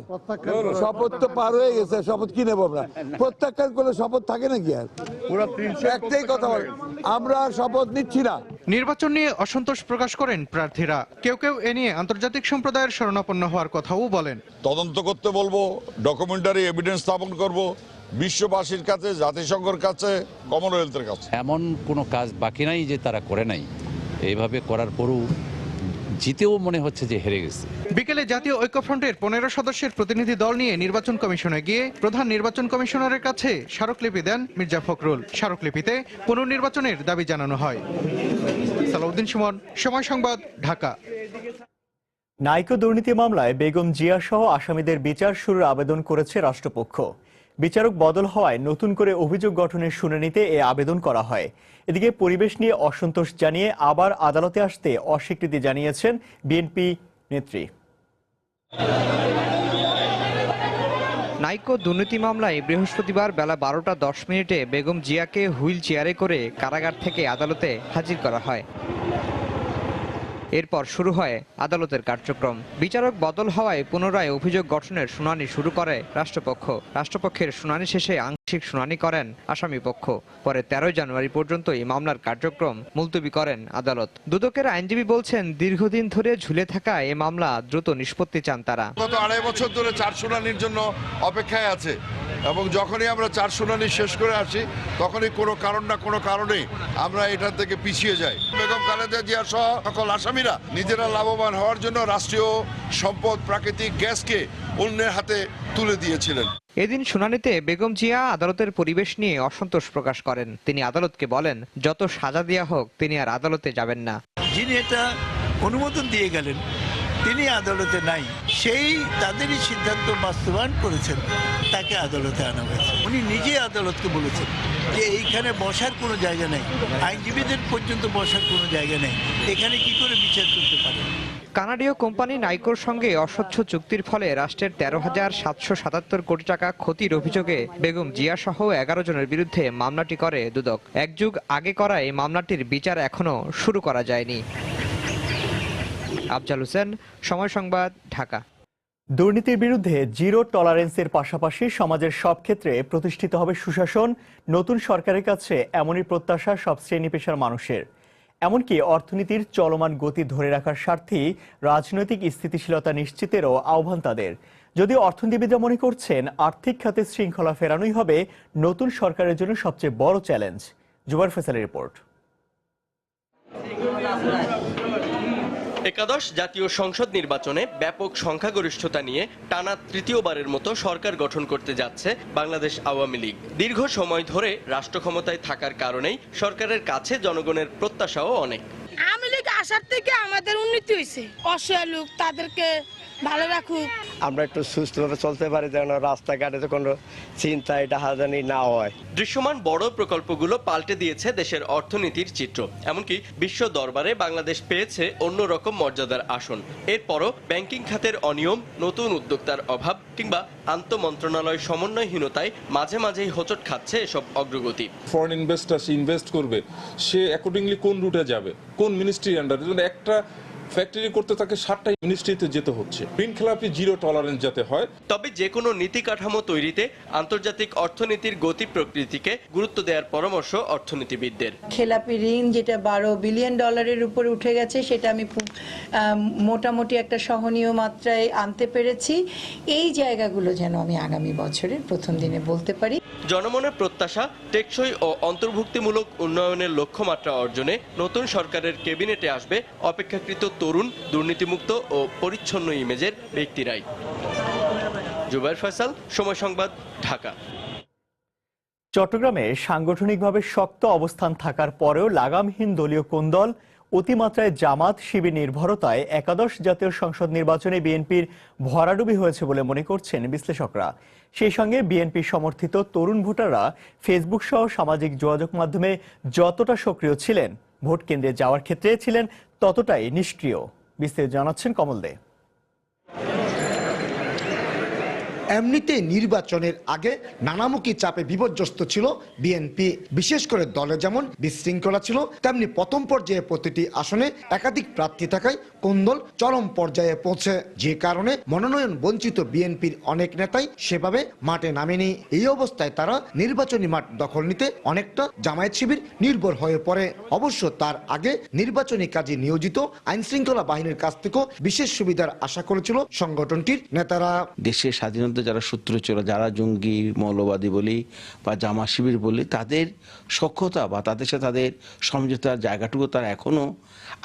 শপথ তো পার হয়ে গেছে, শপথ কি নেবো আমরা? প্রত্যাখ্যান করলে শপথ থাকে নাকি? আর একটাই কথা বলে, আমরা শপথ নিচ্ছি না। নির্বাচন নিয়ে অসন্তোষ প্রকাশ করেন প্রার্থীরা। কেউ কেউ এ নিয়ে আন্তর্জাতিক সম্প্রদায়ের শরণাপন্ন হওয়ার কথাও বলেন। তদন্ত করতে বলবো, ডকুমেন্টারি এভিডেন্স স্থাপন করব বিশ্ববাসীর কাছে, জাতিসংঘের কাছে, কমনওয়েলথের কাছে। এমন কোনো কাজ বাকি নাই যে তারা করে নাই। এইভাবে করার পরও জিতেও মনে হচ্ছে যে হেরে গেছে। বিকেলে জাতীয় ঐক্যফ্রন্টের 15 সদস্যের প্রতিনিধি দল নিয়ে নির্বাচন কমিশনে গিয়ে প্রধান নির্বাচন কমিশনারের কাছে স্মারকলিপি দেন মির্জা ফখরুল। স্মারকলিপিতে পুনর্নির্বাচনের দাবি জানানো হয়। সালাউদ্দিন সুমন, সময় সংবাদ, ঢাকা। নাইকো দুর্নীতি মামলায় বেগম জিয়া সহ আসামিদের বিচার শুরুর আবেদন করেছে রাষ্ট্রপক্ষ। বিচারক বদল হওয়ায় নতুন করে অভিযোগ গঠনের শুনানিতে এ আবেদন করা হয়। এদিকে পরিবেশ নিয়ে অসন্তোষ জানিয়ে আবার আদালতে আসতে অস্বীকৃতি জানিয়েছেন বিএনপি নেত্রী। নাইকো দুর্নীতি মামলায় বৃহস্পতিবার বেলা 12টা 10 বেগম জিয়াকে হুইল চেয়ারে করে কারাগার থেকে আদালতে হাজির করা হয়। এরপর শুরু হয় আদালতের কার্যক্রম। বিচারক বদল হওয়ায় পুনরায় অভিযোগ গঠনের শুনানি শুরু করে রাষ্ট্রপক্ষ। রাষ্ট্রপক্ষের শুনানি শেষে আংশিক শুনানি করেন আসামিপক্ষ। পরে 13 জানুয়ারি পর্যন্ত এই মামলার কার্যক্রম মুলতবি করেন আদালত। দুদকের আইনজীবী বলছেন, দীর্ঘদিন ধরে ঝুলে থাকা এ মামলা দ্রুত নিষ্পত্তি চান তারা। গত 2.5 বছর ধরে 4 শুনানির জন্য অপেক্ষায় আছে এবং যখনই আমরা 4 শুনানি শেষ করে আসি তখনই কোনো কারণ না কোনো কারণে আমরা এটা থেকে পিছিয়ে যাই। বেগম খালেদা জিয়া সহ সকল আসামিরা নিজেরা লাভবান হওয়ার জন্য রাষ্ট্রীয় সম্পদ প্রাকৃতিক গ্যাসকে অন্যের হাতে তুলে দিয়েছিলেন। এদিন শুনানিতে বেগম জিয়া আদালতের পরিবেশ নিয়ে অসন্তোষ প্রকাশ করেন। তিনি আদালতকে বলেন, যত সাজা দেয়া হোক তিনি আর আদালতে যাবেন না। যিনি এটা অনুমোদন দিয়ে গেলেন তিনি আদালতে নাই, সেই তাদেরই সিদ্ধান্ত বাস্তবায়ন করেছেন, তাকে আদালতে আনা হয়েছে। উনি নিজে আদালতকে বলেছেন যে এইখানে বসার কোনো জায়গা নেই, আইনজীবীদের পর্যন্ত বসার কোনো জায়গা নেই, এখানে কি করে বিচার করতে পারে। কানাডীয় কোম্পানি নাইকোর সঙ্গে অস্বচ্ছ চুক্তির ফলে রাষ্ট্রের 13,777 কোটি টাকা ক্ষতির অভিযোগে বেগম জিয়া সহ 11 জনের বিরুদ্ধে মামলাটি করে দুদক। এক যুগ আগে করা এই মামলাটির বিচার এখনো শুরু করা যায়নি। আফজাল হোসেন, সময় সংবাদ, ঢাকা। দুর্নীতির বিরুদ্ধে জিরো টলারেন্সের পাশাপাশি সমাজের সব ক্ষেত্রে প্রতিষ্ঠিত হবে সুশাসন। নতুন সরকারের কাছে এমনই প্রত্যাশা সব শ্রেণী পেশার মানুষের। এমনকি অর্থনীতির চলমান গতি ধরে রাখার স্বার্থেই রাজনৈতিক স্থিতিশীলতা নিশ্চিতেরও আহ্বান তাদের। যদিও অর্থনীতিবিদরা মনে করছেন আর্থিক খাতে শৃঙ্খলা ফেরানোই হবে নতুন সরকারের জন্য সবচেয়ে বড় চ্যালেঞ্জ। জুবাইর ফয়সালের রিপোর্ট। একাদশ জাতীয় সংসদ নির্বাচনে ব্যাপক সংখ্যাগরিষ্ঠতা নিয়ে টানা তৃতীয়বারের মতো সরকার গঠন করতে যাচ্ছে বাংলাদেশ আওয়ামী লীগ। দীর্ঘ সময় ধরে রাষ্ট্র ক্ষমতায় থাকার কারণেই সরকারের কাছে জনগণের প্রত্যাশাও অনেক। আওয়ামী লীগ আসার থেকে আমাদের উন্নতি হয়েছে, অসহায় লোক তাদেরকে ভালো রাখুক, আমরা একটু সুস্থভাবে চলতে পারি, যেন রাস্তাঘাটে কোনো চিন্তা এটা হাজানি না হয়। দৃশ্যমান বড় প্রকল্পগুলো পাল্টে দিয়েছে দেশের অর্থনীতির চিত্র। এমনকি বিশ্ব দরবারে বাংলাদেশ পেয়েছে অন্যরকম মর্যাদার আসন। এরপরও ব্যাংকিং খাতের অনিয়ম, নতুন উদ্যোক্তার অভাব কিংবা আন্তঃমন্ত্রণালয় সমন্বয়হীনতায় মাঝে মাঝেই হোঁচট খাচ্ছে এসব অগ্রগতি। ফরেন ইনভেস্টার সে ইনভেস্ট করবে, সে অ্যাকর্ডিংলি কোন রুটে যাবে, কোন মিনিস্ট্রি আন্ডারে। একটা ফ্যাক্টরি করতে তাকে 7টা মিনিস্ট্রিতে যেতে হচ্ছে। ঋণ খেলাপি জিরো টলারেন্স যাতে হয়। তবে যে কোনো নীতি কাঠামো তৈরিতে আন্তর্জাতিক অর্থনীতির গতি প্রকৃতিকে গুরুত্ব দেওয়ার পরামর্শ অর্থনীতিবিদদের। খেলাপি ঋণ যেটা $12 বিলিয়ন উপরে উঠে গেছে, সেটা আমি মোটামুটি একটা সহনীয় মাত্রায় আনতে পেরেছি। এই জায়গাগুলো যেন আমি আগামী বছরের প্রথম দিনে বলতে পারি। জনমনের প্রত্যাশা টেকসই ও অন্তর্ভুক্তিমূলক উন্নয়নের লক্ষ্যমাত্রা অর্জনে নতুন সরকারের ক্যাবিনেটে আসবে অপেক্ষাকৃত তরুণ, দুর্নীতিমুক্ত ও পরিচ্ছন্ন ইমেজের ব্যক্তিরাই। জুবাইর ফয়সাল, সময় সংবাদ, ঢাকা। চট্টগ্রামে সাংগঠনিকভাবে শক্ত অবস্থান থাকার পরেও লাগামহীন দলীয় কোন্দল অতিমাত্রায় জামাত শিবির নির্ভরতায় একাদশ জাতীয় সংসদ নির্বাচনে বিএনপির ভরাডুবি হয়েছে বলে মনে করছেন বিশ্লেষকরা। সেই সঙ্গে বিএনপি সমর্থিত তরুণ ভোটাররা ফেসবুক সহ সামাজিক যোগাযোগ মাধ্যমে যতটা সক্রিয় ছিলেন, ভোট কেন্দ্রে যাওয়ার ক্ষেত্রে ছিলেন ততটাই নিষ্ক্রিয়। বিস্তারিত জানাচ্ছেন কমল দে। এমনিতে নির্বাচনের আগে নানামুখী চাপে বিপর্যস্ত ছিল বিএনপি। বিশেষ করে দলে যেমন বিশৃঙ্খলা ছিল, তেমনি প্রথম পর্যায়ে প্রতিটি আসনে একাধিক প্রার্থী থাকায় কোন্দল চরম পর্যায়ে পৌঁছে, যে কারণে মনোনয়ন বঞ্চিত বিএনপির অনেক নেতাই সেভাবে মাঠে নামেনি। এই অবস্থায় তারা নির্বাচনী মাঠ দখল নিতে অনেকটা জামায়াত শিবির নির্ভর হয়ে পড়ে। অবশ্য তার আগে নির্বাচনী কাজে নিয়োজিত আইনশৃঙ্খলা বাহিনীর কাছ থেকেও বিশেষ সুবিধার আশা করেছিল সংগঠনটির নেতারা। দেশের স্বাধীনতা যারা শত্রু ছিল, যারা জঙ্গি মৌলবাদী বলি বা জামা শিবির বলি, তাদের সক্ষতা বা তাদের সাথে তাদের সমঝোতার জায়গাটুকু তারা এখনো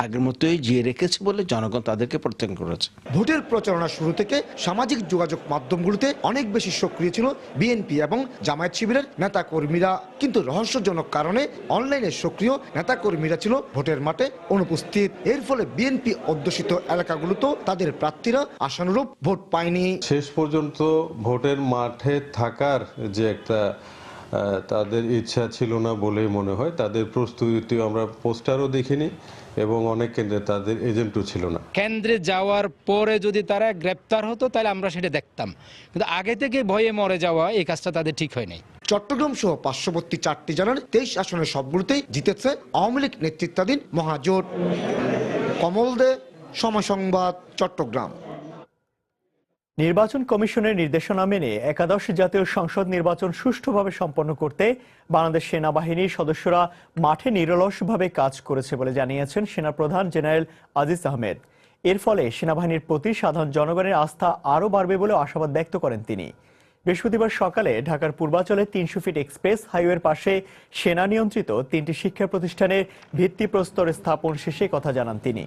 আগের মতোই জিয়ে রেখেছে বলে জনগণ তাদেরকে প্রত্যাখ্যান করেছে। ভোটের প্রচারণা শুরু থেকে সামাজিক যোগাযোগ মাধ্যমগুলোতে অনেক বেশি সক্রিয় ছিল বিএনপি এবং জামায়াত শিবিরের নেতা কর্মীরা, কিন্তু রহস্যজনক কারণে অনলাইনে সক্রিয় নেতা কর্মীরা ছিল ভোটের মাঠে অনুপস্থিত। এর ফলে বিএনপি অধ্যুষিত এলাকাগুলোতেও তাদের প্রার্থীরা আশানুরূপ ভোট পায়নি। শেষ পর্যন্ত ভোটের মাঠে থাকার যে একটা তাদের ইচ্ছা ছিল না বলেই মনে হয়। তাদের প্রস্তুতি আমরা পোস্টারও দেখিনি এবং অনেক কেন্দ্রে তাদের এজেন্টও ছিল না। কেন্দ্রে যাওয়ার পরে যদি তারা গ্রেপ্তার হতো তাহলে আমরা সেটা দেখতাম, কিন্তু আগে থেকে ভয়ে মরে যাওয়া এই কাজটা তাদের ঠিক হয় নাই। চট্টগ্রাম সহ পার্শ্ববর্তী 4টি জেলার 23 আসনের সবগুলোতেই জিতেছে আওয়ামী লীগ নেতৃত্বাধীন মহাজোট। কমল দে, সময় সংবাদ, চট্টগ্রাম। নির্বাচন কমিশনের নির্দেশনা মেনে একাদশ জাতীয় সংসদ নির্বাচন সুষ্ঠুভাবে সম্পন্ন করতে বাংলাদেশ সেনাবাহিনীর সদস্যরা মাঠে নিরলসভাবে কাজ করেছে বলে জানিয়েছেন সেনাপ্রধান জেনারেল আজিজ আহমেদ। এর ফলে সেনাবাহিনীর প্রতি সাধারণ জনগণের আস্থা আরও বাড়বে বলে আশাবাদ ব্যক্ত করেন তিনি। বৃহস্পতিবার সকালে ঢাকার পূর্বাঞ্চলে 300 ফিট এক্সপ্রেস হাইওয়ের পাশে সেনা নিয়ন্ত্রিত 3টি শিক্ষা প্রতিষ্ঠানের ভিত্তিপ্রস্তর স্থাপন শেষে কথা জানান তিনি।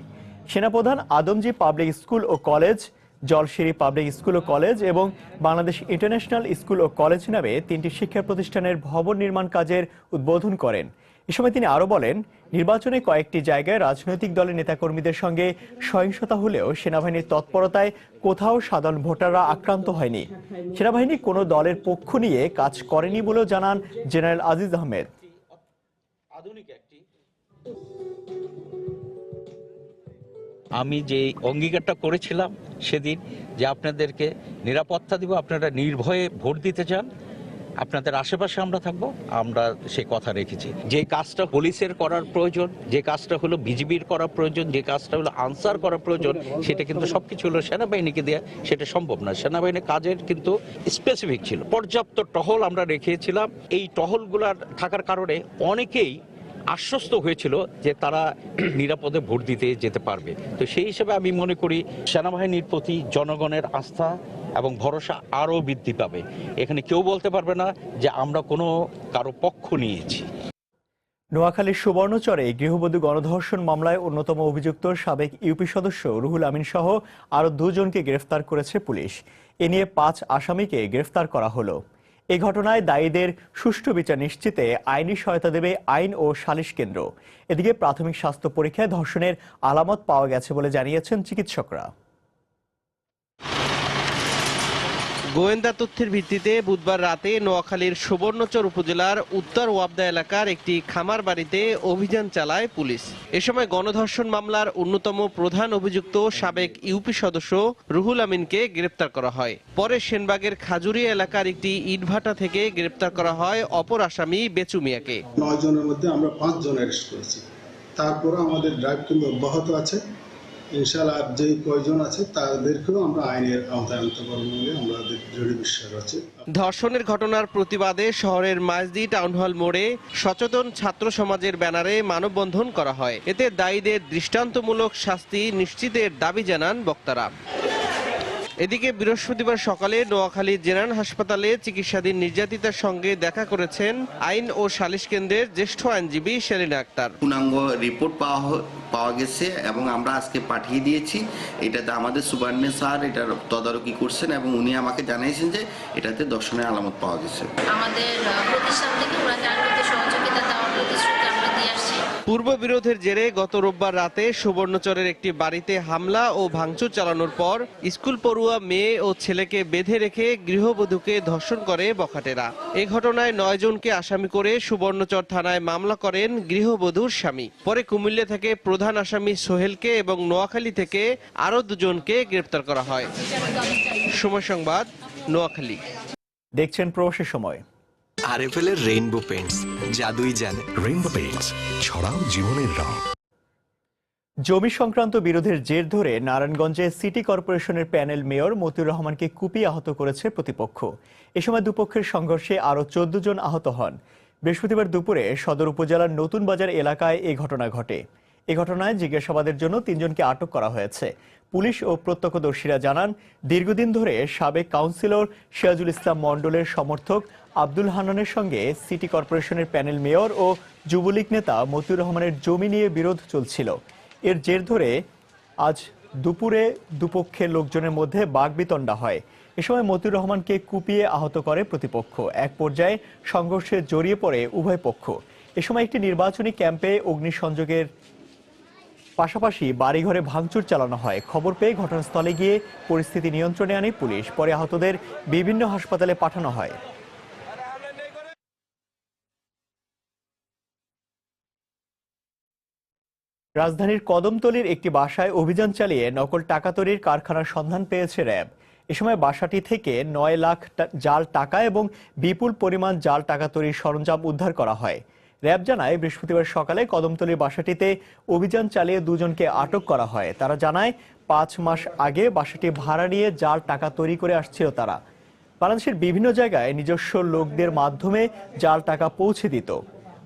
সেনাপ্রধান আদমজী পাবলিক স্কুল ও কলেজ, জলশিরি পাবলিক স্কুল ও কলেজ এবং বাংলাদেশ ইন্টারন্যাশনাল স্কুল ও কলেজ নামে 3টি শিক্ষা প্রতিষ্ঠানের ভবন নির্মাণ কাজের উদ্বোধন করেন। এ সময় তিনি আরও বলেন, নির্বাচনে কয়েকটি জায়গায় রাজনৈতিক দলের নেতাকর্মীদের সঙ্গে সহিংসতা হলেও সেনাবাহিনীর তৎপরতায় কোথাও সাধারণ ভোটাররা আক্রান্ত হয়নি। সেনাবাহিনী কোনো দলের পক্ষ নিয়ে কাজ করেনি বলেও জানান জেনারেল আজিজ আহমেদ। আমি যে অঙ্গীকারটা করেছিলাম সেদিন যে আপনাদেরকে নিরাপত্তা দিব, আপনারা নির্ভয়ে ভোট দিতে চান, আপনাদের আশেপাশে আমরা থাকবো, আমরা সে কথা রেখেছি। যে কাজটা পুলিশের করার প্রয়োজন, যে কাজটা হলো বিজিবির করা প্রয়োজন, যে কাজটা হলো আনসার করা প্রয়োজন, সেটা কিন্তু সবকিছু হলো সেনাবাহিনীকে দেওয়া, সেটা সম্ভব না। সেনাবাহিনীর কাজের কিন্তু স্পেসিফিক ছিল। পর্যাপ্ত টহল আমরা রেখেছিলাম। এই টহলগুলার থাকার কারণে অনেকেই আশ্বস্ত হয়েছিল যে তারা নিরাপদে ভোট দিতে যেতে পারবে। তো সেই হিসেবে আমি মনে করি সেনাবাহিনীর প্রতি জনগণের আস্থা এবং ভরসা আরও বৃদ্ধি পাবে। এখানে কেউ বলতে পারবে না যে আমরা কোনো কারো পক্ষ নিয়েছি। নোয়াখালীর সুবর্ণচরে গৃহবধূ গণধর্ষণ মামলায় অন্যতম অভিযুক্ত সাবেক ইউপি সদস্য রুহুল আমিন সহ আরও 2 জনকে গ্রেফতার করেছে পুলিশ। এ নিয়ে 5 আসামিকে গ্রেফতার করা হলো। এই ঘটনায় দায়ীদের সুষ্ঠু বিচার নিশ্চিতে আইনি সহায়তা দেবে আইন ও সালিশ কেন্দ্র। এদিকে প্রাথমিক স্বাস্থ্য পরীক্ষায় ধর্ষণের আলামত পাওয়া গেছে বলে জানিয়েছেন চিকিৎসকরা। গোয়েন্দা তথ্যের ভিত্তিতে বুধবার রাতে নোয়াখালীর সুবর্ণচর উপজেলার উত্তর ওয়াবদা এলাকার একটি খামার বাড়িতে অভিযান চালায় পুলিশ। এ সময় গণধর্ষণ মামলার অন্যতম প্রধান অভিযুক্ত সাবেক ইউপি সদস্য রুহুল আমিনকে গ্রেপ্তার করা হয়। পরে সেনবাগের খাজুরিয়া এলাকার একটি ইটভাটা থেকে গ্রেপ্তার করা হয় অপর আসামি বেচু মিয়াকে। 9 জনের মধ্যে আমরা 5 জন অ্যারেস্ট করেছি। তারপরে আমাদের ড্রাইভ কিন্তু অব্যাহত আছে। ইনশাআল্লাহ যে কয়জন আছে তাদেরকেও আমরা আইনের আওতায় আনতে পারবো বলে আমাদের দৃঢ় বিশ্বাস আছে। ধর্ষণের ঘটনার প্রতিবাদে শহরের মাইজদি টাউন হল মোড়ে সচেতন ছাত্র সমাজের ব্যানারে মানববন্ধন করা হয়। এতে দায়ীদের দৃষ্টান্তমূলক শাস্তি নিশ্চিতের দাবি জানান বক্তারা। এদিকে বৃহস্পতিবার সকালে নোয়াখালী জেনারেল হাসপাতালে চিকিৎসাধীন নির্যাতিতার সঙ্গে দেখা করেছেন আইন ও সালিশ কেন্দ্রের জ্যেষ্ঠ আইনজীবী সেলিনা আক্তার। পূর্ণাঙ্গ রিপোর্ট পাওয়া গেছে এবং আমরা আজকে পাঠিয়ে দিয়েছি। এটাতে আমাদের সুপারিনটেন্ডেন্ট স্যার এটার তদারকি করছেন এবং উনি আমাকে জানিয়েছেন যে এটাতে ধর্ষণের আলামত পাওয়া গেছে। আমাদের প্রতিষ্ঠান থেকে ওরা সহযোগিতা দেওয়ার প্রতিশ্রুতি আমরা দিয়ে আসছি। পূর্ববিরোধের জেরে গত রোববার রাতে সুবর্ণচরের একটি বাড়িতে হামলা ও ভাঙচুর চালানোর পর স্কুল পড়ুয়া মেয়ে ও ছেলেকে বেঁধে রেখে গৃহবধূকে ধর্ষণ করে বখাটেরা। এ ঘটনায় 9 জনকে আসামি করে সুবর্ণচর থানায় মামলা করেন গৃহবধূর স্বামী। পরে কুমিল্লা থেকে প্রধান আসামি সোহেলকে এবং নোয়াখালী থেকে আরও 2 জনকে গ্রেপ্তার করা হয়। সময় সংবাদ, নোয়াখালী। দেখছেন প্রবাসী সময়। আরএফএল এর রেইনবো পেইন্টস, জাদুই জানে। রেইনবো পেইন্টস, ছড়াও জীবনের রং। জমি সংক্রান্ত বিরোধের জের ধরে নারায়ণগঞ্জে সিটি কর্পোরেশনের প্যানেল মেয়র মতিউর রহমানকে কুপিয়ে আহত করেছে প্রতিপক্ষ। এ সময় দুপক্ষের সংঘর্ষে আরও 14 জন আহত হন। বৃহস্পতিবার দুপুরে সদর উপজেলার নতুন বাজার এলাকায় এই ঘটনা ঘটে। এ ঘটনায় জিজ্ঞাসাবাদের জন্য 3 জনকে আটক করা হয়েছে। পুলিশ ও প্রত্যক্ষদর্শীরা জানান, দীর্ঘদিন ধরে সাবেক কাউন্সিলর সিরাজুল ইসলাম মণ্ডলের সমর্থক আব্দুল হান্নানের সঙ্গে সিটি কর্পোরেশনের প্যানেল মেয়র ও যুবলীগ নেতা মতিউর রহমানের জমি নিয়ে বিরোধ চলছিল। এর জের ধরে আজ দুপুরে দুপক্ষের লোকজনের মধ্যে বাকবিতণ্ডা হয়। এ সময় মতিউর রহমানকে কুপিয়ে আহত করে প্রতিপক্ষ। এক পর্যায়ে সংঘর্ষে জড়িয়ে পড়ে উভয় পক্ষ। এ সময় একটি নির্বাচনী ক্যাম্পে অগ্নিসংযোগের পাশাপাশি বাড়িঘরে ভাঙচুর চালানো হয়। খবর পেয়ে ঘটনাস্থলে গিয়ে পরিস্থিতি নিয়ন্ত্রণে আনে পুলিশ। পরে আহতদের বিভিন্ন হাসপাতালে পাঠানো হয়। রাজধানীর কদমতলীর একটি বাসায় অভিযান চালিয়ে নকল টাকা তৈরির কারখানার সন্ধান পেয়েছে র্যাব। এ সময় বাসাটি থেকে 9 লাখ জাল টাকা এবং বিপুল পরিমাণ জাল টাকা তৈরির সরঞ্জাম উদ্ধার করা হয়। র্যাব জানায়, বৃহস্পতিবার সকালে কদমতলীর বাসাটিতে অভিযান চালিয়ে 2 জনকে আটক করা হয়। তারা জানায়, 5 মাস আগে বাসাটি ভাড়া নিয়ে জাল টাকা তৈরি করে আসছিল তারা। বাংলাদেশের বিভিন্ন জায়গায় নিজস্ব লোকদের মাধ্যমে জাল টাকা পৌঁছে দিত।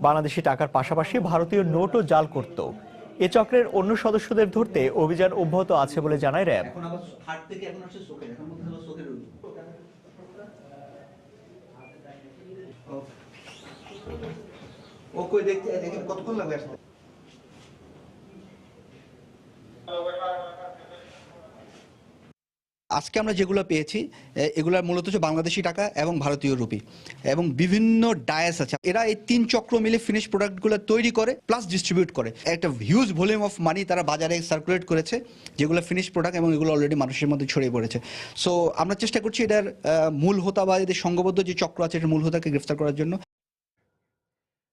বাংলাদেশি টাকার পাশাপাশি ভারতীয় নোটও জাল করত। এ চক্রের অন্য সদস্যদের ধরতে অভিযান অব্যাহত আছে বলে জানায় র্যাব। আজকে আমরা যেগুলো পেয়েছি এগুলো মূলত হচ্ছে বাংলাদেশি টাকা এবং ভারতীয় রুপি এবং বিভিন্ন ডায়াস আছে। এরা এই 3 চক্র মিলে ফিনিশ প্রোডাক্টগুলো তৈরি করে প্লাস ডিস্ট্রিবিউট করে। একটা হিউজ ভলিউম অফ মানি তারা বাজারে সার্কুলেট করেছে, যেগুলো ফিনিশ প্রোডাক্ট এবং এগুলো অলরেডি মানুষের মধ্যে ছড়িয়ে পড়েছে। সো আমরা চেষ্টা করছি এটার মূল হোতা বা এদের সংঘবদ্ধ যে চক্র আছে এটার মূল হোতাকে গ্রেফতার করার জন্য।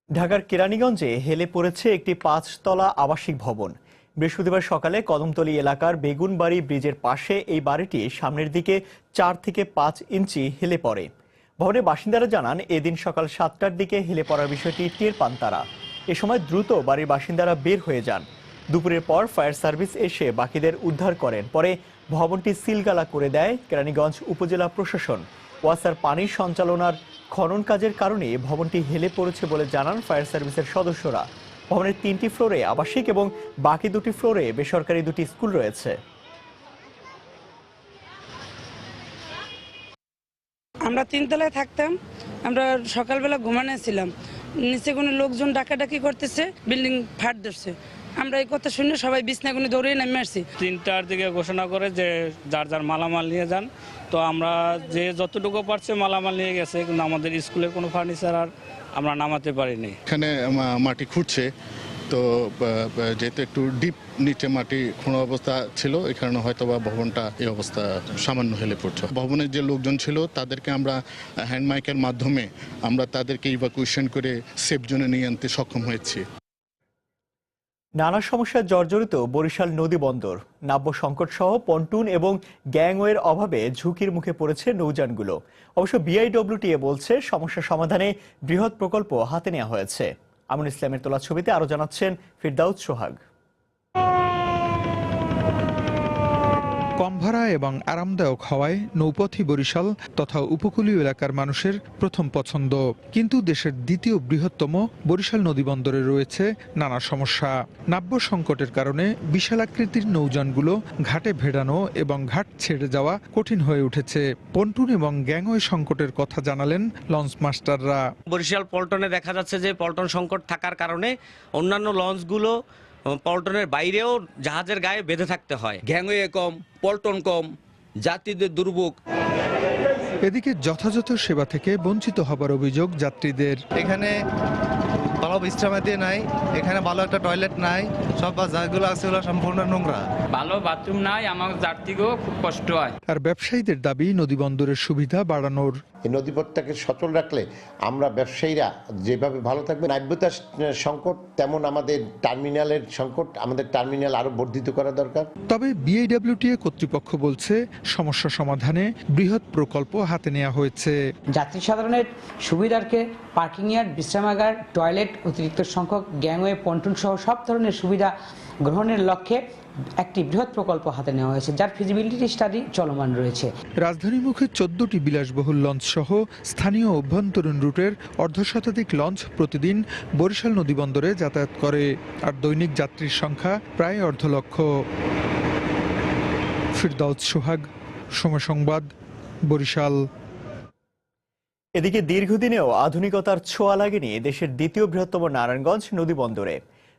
ঢাকার কেরানীগঞ্জে হেলে পড়েছে একটি 5 তলা আবাসিক ভবন। বৃহস্পতিবার সকালে কদমতলী এলাকার বেগুনবাড়ি ব্রিজের পাশে এই বাড়িটি সামনের দিকে 4 থেকে 5 ইঞ্চি হেলে পড়ে। ভবনের বাসিন্দারা জানান, এদিন সকাল 7টার দিকে হেলে পড়ার বিষয়টি টের পান তারা। এ সময় দ্রুত বাড়ির বাসিন্দারা বের হয়ে যান। দুপুরের পর ফায়ার সার্ভিস এসে বাকিদের উদ্ধার করেন। পরে ভবনটি সিলগালা করে দেয় কেরানীগঞ্জ উপজেলা প্রশাসন। ওয়াসার পানির সঞ্চালনার খনন কাজের কারণে ভবনটি হেলে পড়েছে বলে জানান ফায়ার সার্ভিসের সদস্যরা। ভবনের 3টি ফ্লোরে আবাসিক এবং বাকি 2টি ফ্লোরে বেসরকারি 2টি স্কুল রয়েছে। আমরা 3 তলায় থাকতাম। আমরা সকালবেলা ঘুমানো ছিলাম, নিচে কোনো লোকজন ডাকাডাকি করতেছে, বিল্ডিং ফাট ধরছে। আমরা এই কথা শুনে সবাই বিছনাগুলো দৌড়ে নেমে আসছি। 3টার দিকে ঘোষণা করে যে যার যার মালামাল নিয়ে যান। তো আমরা যে যতটুকু পারছে মালামাল নিয়ে গেছে, কিন্তু আমাদের স্কুলের কোনো ফার্নিচার আর আমরা নামাতে পারিনি। এখানে মাটি খুঁড়ছে, তো যেহেতু একটু ডিপ নিচে মাটি খোঁড়া অবস্থা ছিল, এই কারণে হয়তো বা ভবনটা এই অবস্থা সামান্য হেলে পড়ছে। ভবনের যে লোকজন ছিল তাদেরকে আমরা হ্যান্ড মাইকের মাধ্যমে আমরা তাদেরকে ইভাকুয়েশন করে সেফ জোনে নিয়ে আনতে সক্ষম হয়েছি। নানা সমস্যায় জর্জরিত বরিশাল নদী বন্দর। নাব্য সংকট সহ পন্টুন এবং গ্যাংওয়ের অভাবে ঝুঁকির মুখে পড়েছে নৌযানগুলো। অবশ্য বিআইডব্লিউটিএ বলছে, সমস্যা সমাধানে বৃহৎ প্রকল্প হাতে নেওয়া হয়েছে। আমিন ইসলামের তোলা ছবিতে আরো জানাচ্ছেন ফিরদাউস সোহাগ। কম ভাড়া এবং আরামদায়ক হওয়ায় নৌপথই বরিশাল তথা উপকূলীয় এলাকার মানুষের প্রথম পছন্দ। কিন্তু দেশের দ্বিতীয় বৃহত্তম বরিশাল নদীবন্দরে রয়েছে নানা সমস্যা। নাব্য সংকটের কারণে বিশালাকৃতির নৌযানগুলো ঘাটে ভেড়ানো এবং ঘাট ছেড়ে যাওয়া কঠিন হয়ে উঠেছে। পন্টুন এবং গ্যাংওয়ে সংকটের কথা জানালেন লঞ্চ মাস্টাররা। বরিশাল পল্টনে দেখা যাচ্ছে যে পল্টন সংকট থাকার কারণে অন্যান্য লঞ্চগুলো পল্টনের বাইরেও জাহাজের গায়ে বেঁধে থাকতে হয়। গ্যাংওয়ে কম, পল্টন কম, যাত্রীদের দুর্ভোগ। এদিকে যথাযথ সেবা থেকে বঞ্চিত হবার অভিযোগ যাত্রীদের। এখানে ভালো বিশ্রামাতে নাই, এখানে ভালো একটা টয়লেট নাই, সব জায়গাগুলো আছে ওগুলো সম্পূর্ণ নোংরা। ভালো বাথরুম নাই, আমার যাত্রীকেও খুব কষ্ট হয়। আর ব্যবসায়ীদের দাবি নদী বন্দরের সুবিধা বাড়ানোর। এই নদীপথটাকে সচল রাখলে আমরা ব্যবসায়ীরা যেভাবে ভালো থাকবে, নাব্যতার সংকট তেমন আমাদের টার্মিনালের সংকট, আমাদের টার্মিনাল আরো বর্ধিত করা দরকার। তবে বিআইডব্লিউটিএ কর্তৃপক্ষ বলছে সমস্যা সমাধানে বৃহৎ প্রকল্প হাতে নেওয়া হয়েছে। যাত্রী সাধারণের সুবিধার্থে পার্কিং ইয়ার্ড, বিশ্রামাগার, টয়লেট, অতিরিক্ত সংখ্যক গ্যাংওয়ে, পন্টুন সহ সব ধরনের সুবিধা গ্রহণের লক্ষ্যে একটি বৃহৎ প্রকল্প হাতে নেওয়া হয়েছে, যার ফিজিবিলিটি স্টাডি চলমান রয়েছে। রাজধানীমুখী 14টি বিলাসবহুল লঞ্চ সহ স্থানীয় অভ্যন্তরীণ রুটের অর্ধশতাধিক লঞ্চ প্রতিদিন বরিশাল নদীবন্দরে যাতায়াত করে, আর দৈনিক যাত্রীর সংখ্যা প্রায় 1.5 লক্ষ। ফিরদাউস সোহাগ, সময় সংবাদ, বরিশাল। এদিকে দীর্ঘদিনেও আধুনিকতার ছোঁয়া লাগেনি দেশের দ্বিতীয় বৃহত্তম নারায়ণগঞ্জ নদীবন্দরে।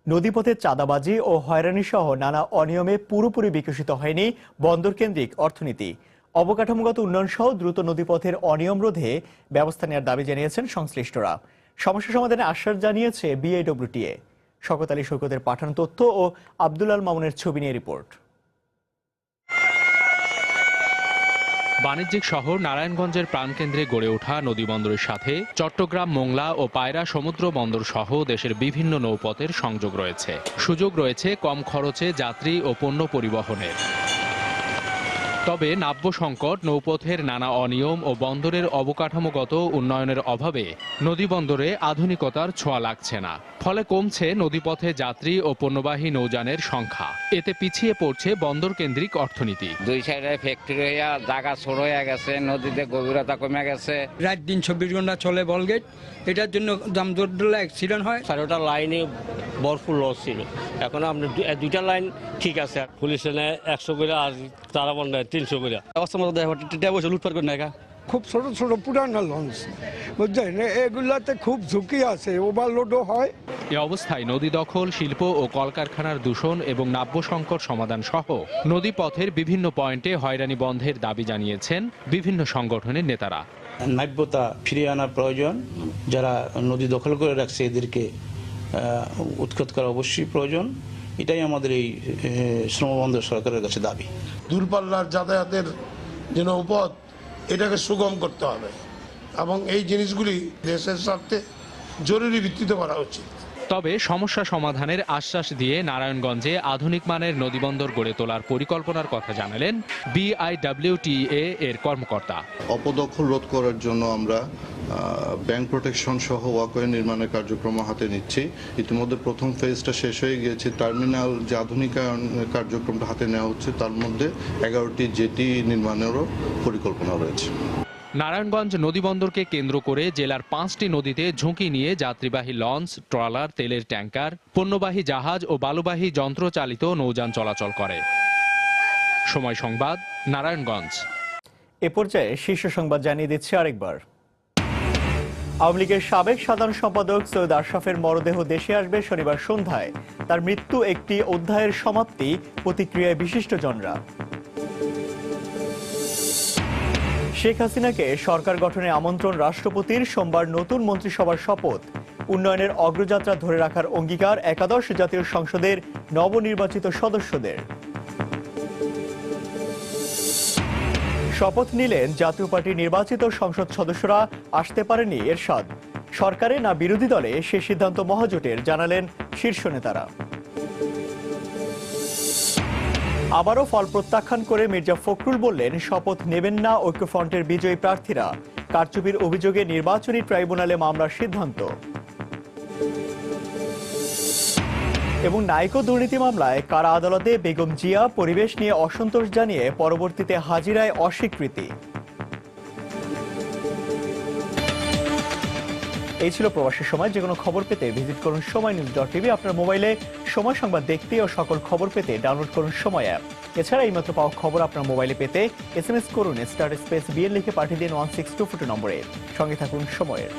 নদীপথে চাঁদাবাজি ও হয়রানি সহ নানা অনিয়মে পুরোপুরি বিকশিত হয়নি বন্দর কেন্দ্রিক অর্থনীতি। অবকাঠামোগত উন্নয়ন সহ দ্রুত নদীপথের অনিয়ম রোধে ব্যবস্থা নেওয়ার দাবি জানিয়েছেন সংশ্লিষ্টরা। সমস্যা সমাধানে আশ্বাস জানিয়েছে বিআইডব্লিউটিএ। শওকত আলী সৈকতের পাঠানো তথ্য ও আব্দুল আল মামুনের ছবি নিয়ে রিপোর্ট। বাণিজ্যিক শহর নারায়ণগঞ্জের প্রাণকেন্দ্রে গড়ে ওঠা নদীবন্দরের সাথে চট্টগ্রাম, মোংলা ও পায়রা সমুদ্র বন্দর সহ দেশের বিভিন্ন নৌপথের সংযোগ রয়েছে। সুযোগ রয়েছে কম খরচে যাত্রী ও পণ্য পরিবহনের। তবে নাব্য সংকট, নৌপথের নানা অনিয়ম ও বন্দরের অবকাঠামোগত উন্নয়নের অভাবে নদীবন্দরে আধুনিকতার ছোঁয়া লাগছে না। ফলে কমছে নদীপথে যাত্রী ও পণ্যবাহী নৌযানের সংখ্যা। এতে পিছিয়ে পড়ছে বন্দর কেন্দ্রিক অর্থনীতি। দুই সাইডে ফ্যাক্টরি হইয়া জায়গা ছোট হয়ে গেছে, নদীতে গভীরতা কমে গেছে। রাত দিন 24 ঘন্টা চলে বলগেট, এটার জন্য জামজটলা অ্যাক্সিডেন্ট হয়। 4টা লাইনে ভরপুর লস ছিল, এখন আপনি 2টা লাইন ঠিক আছে, পুলিশ 100 করে আর তারা বন্ধ 300 করে। অবস্থা মতো বসে লুটপাট করে নেয়। খুব ছোট ছোট পুরানো লঞ্চ, বুঝছেন, এগুলাতে খুব ঝুঁকি আছে, ওভারলোডও হয়। এ অবস্থায় নদী দখল, শিল্প ও কলকারখানার দূষণ এবং নাব্য সংকট সমাধান সহ নদীপথের বিভিন্ন পয়েন্টে হয়রানি বন্ধের দাবি জানিয়েছেন বিভিন্ন সংগঠনের নেতারা। নাব্যতা ফিরিয়ে আনার প্রয়োজন, যারা নদী দখল করে রাখছে এদেরকে উৎখাত করা অবশ্যই প্রয়োজন। এটাই আমাদের এই শ্রমবন্দর সরকারের কাছে দাবি। দূরপাল্লার যাতায়াতের যে নৌপথ, এটাকে সুগম করতে হবে এবং এই জিনিসগুলি দেশের স্বার্থে জরুরি ভিত্তিতে করা উচিত। তবে সমস্যা সমাধানের আশ্বাস দিয়ে নারায়ণগঞ্জে আধুনিক মানের নদীবন্দর গড়ে তোলার পরিকল্পনার কথা জানালেন বিআইডব্লিউটিএ এর কর্মকর্তা। অপদখল রোধ করার জন্য আমরা ব্যাংক প্রোটেকশন সহ ওয়াকওয়ে নির্মাণের কার্যক্রম হাতে নিচ্ছি। ইতিমধ্যে প্রথম ফেজটা শেষ হয়ে গিয়েছে। টার্মিনাল যে আধুনিকায়ন কার্যক্রমটা হাতে নেওয়া হচ্ছে, তার মধ্যে 11টি জেটি নির্মাণেরও পরিকল্পনা রয়েছে। নারায়ণগঞ্জ নদীবন্দরকে কেন্দ্র করে জেলার 5টি নদীতে ঝুঁকি নিয়ে যাত্রীবাহী লঞ্চ, ট্রলার, তেলের ট্যাঙ্কার, পণ্যবাহী জাহাজ ও বালুবাহী যন্ত্রচালিত নৌযান চলাচল করে। সময় সংবাদ, নারায়ণগঞ্জ। এ পর্যায়ে শীর্ষ সংবাদ জানিয়ে দিচ্ছে আরেকবার। আওয়ামী লীগের সাবেক সাধারণ সম্পাদক সৈয়দ আশরাফের মরদেহ দেশে আসবে শনিবার সন্ধ্যায়। তার মৃত্যু একটি অধ্যায়ের সমাপ্তি, প্রতিক্রিয়ায় বিশিষ্টজনরা। শেখ হাসিনাকে সরকার গঠনে আমন্ত্রণ রাষ্ট্রপতির, সোমবার নতুন মন্ত্রিসভার শপথ। উন্নয়নের অগ্রযাত্রা ধরে রাখার অঙ্গীকার একাদশ জাতীয় সংসদের নবনির্বাচিত সদস্যদের। শপথ নিলেন জাতীয় পার্টির নির্বাচিত সংসদ সদস্যরা, আসতে পারেনি এরশাদ। সরকারে না বিরোধী দলে, সে সিদ্ধান্ত মহাজোটের, জানালেন শীর্ষ নেতারা। আবারও ফল প্রত্যাখ্যান করে মির্জা ফখরুল বললেন, শপথ নেবেন না ঐক্যফ্রন্টের বিজয়ী প্রার্থীরা। কারচুপির অভিযোগে নির্বাচনী ট্রাইব্যুনালে মামলার সিদ্ধান্ত। এবং নাইকো দুর্নীতি মামলায় কারা আদালতে বেগম জিয়া পরিবেশ নিয়ে অসন্তোষ জানিয়ে পরবর্তীতে হাজিরায় অস্বীকৃতি। এই ছিল প্রবাসী সময়। যে কোনো খবর পেতে ভিজিট করুন সময়নিউজ.টিভি। আপনার মোবাইলে সময় সংবাদ দেখতে ও সকল খবর পেতে ডাউনলোড করুন সময় অ্যাপ। এছাড়া এইমাত্র পাওয়া খবর আপনার মোবাইলে পেতে SMS করুন *BN লিখে পাঠিয়ে দিন 16242 নম্বরে। সঙ্গে থাকুন সময়ের।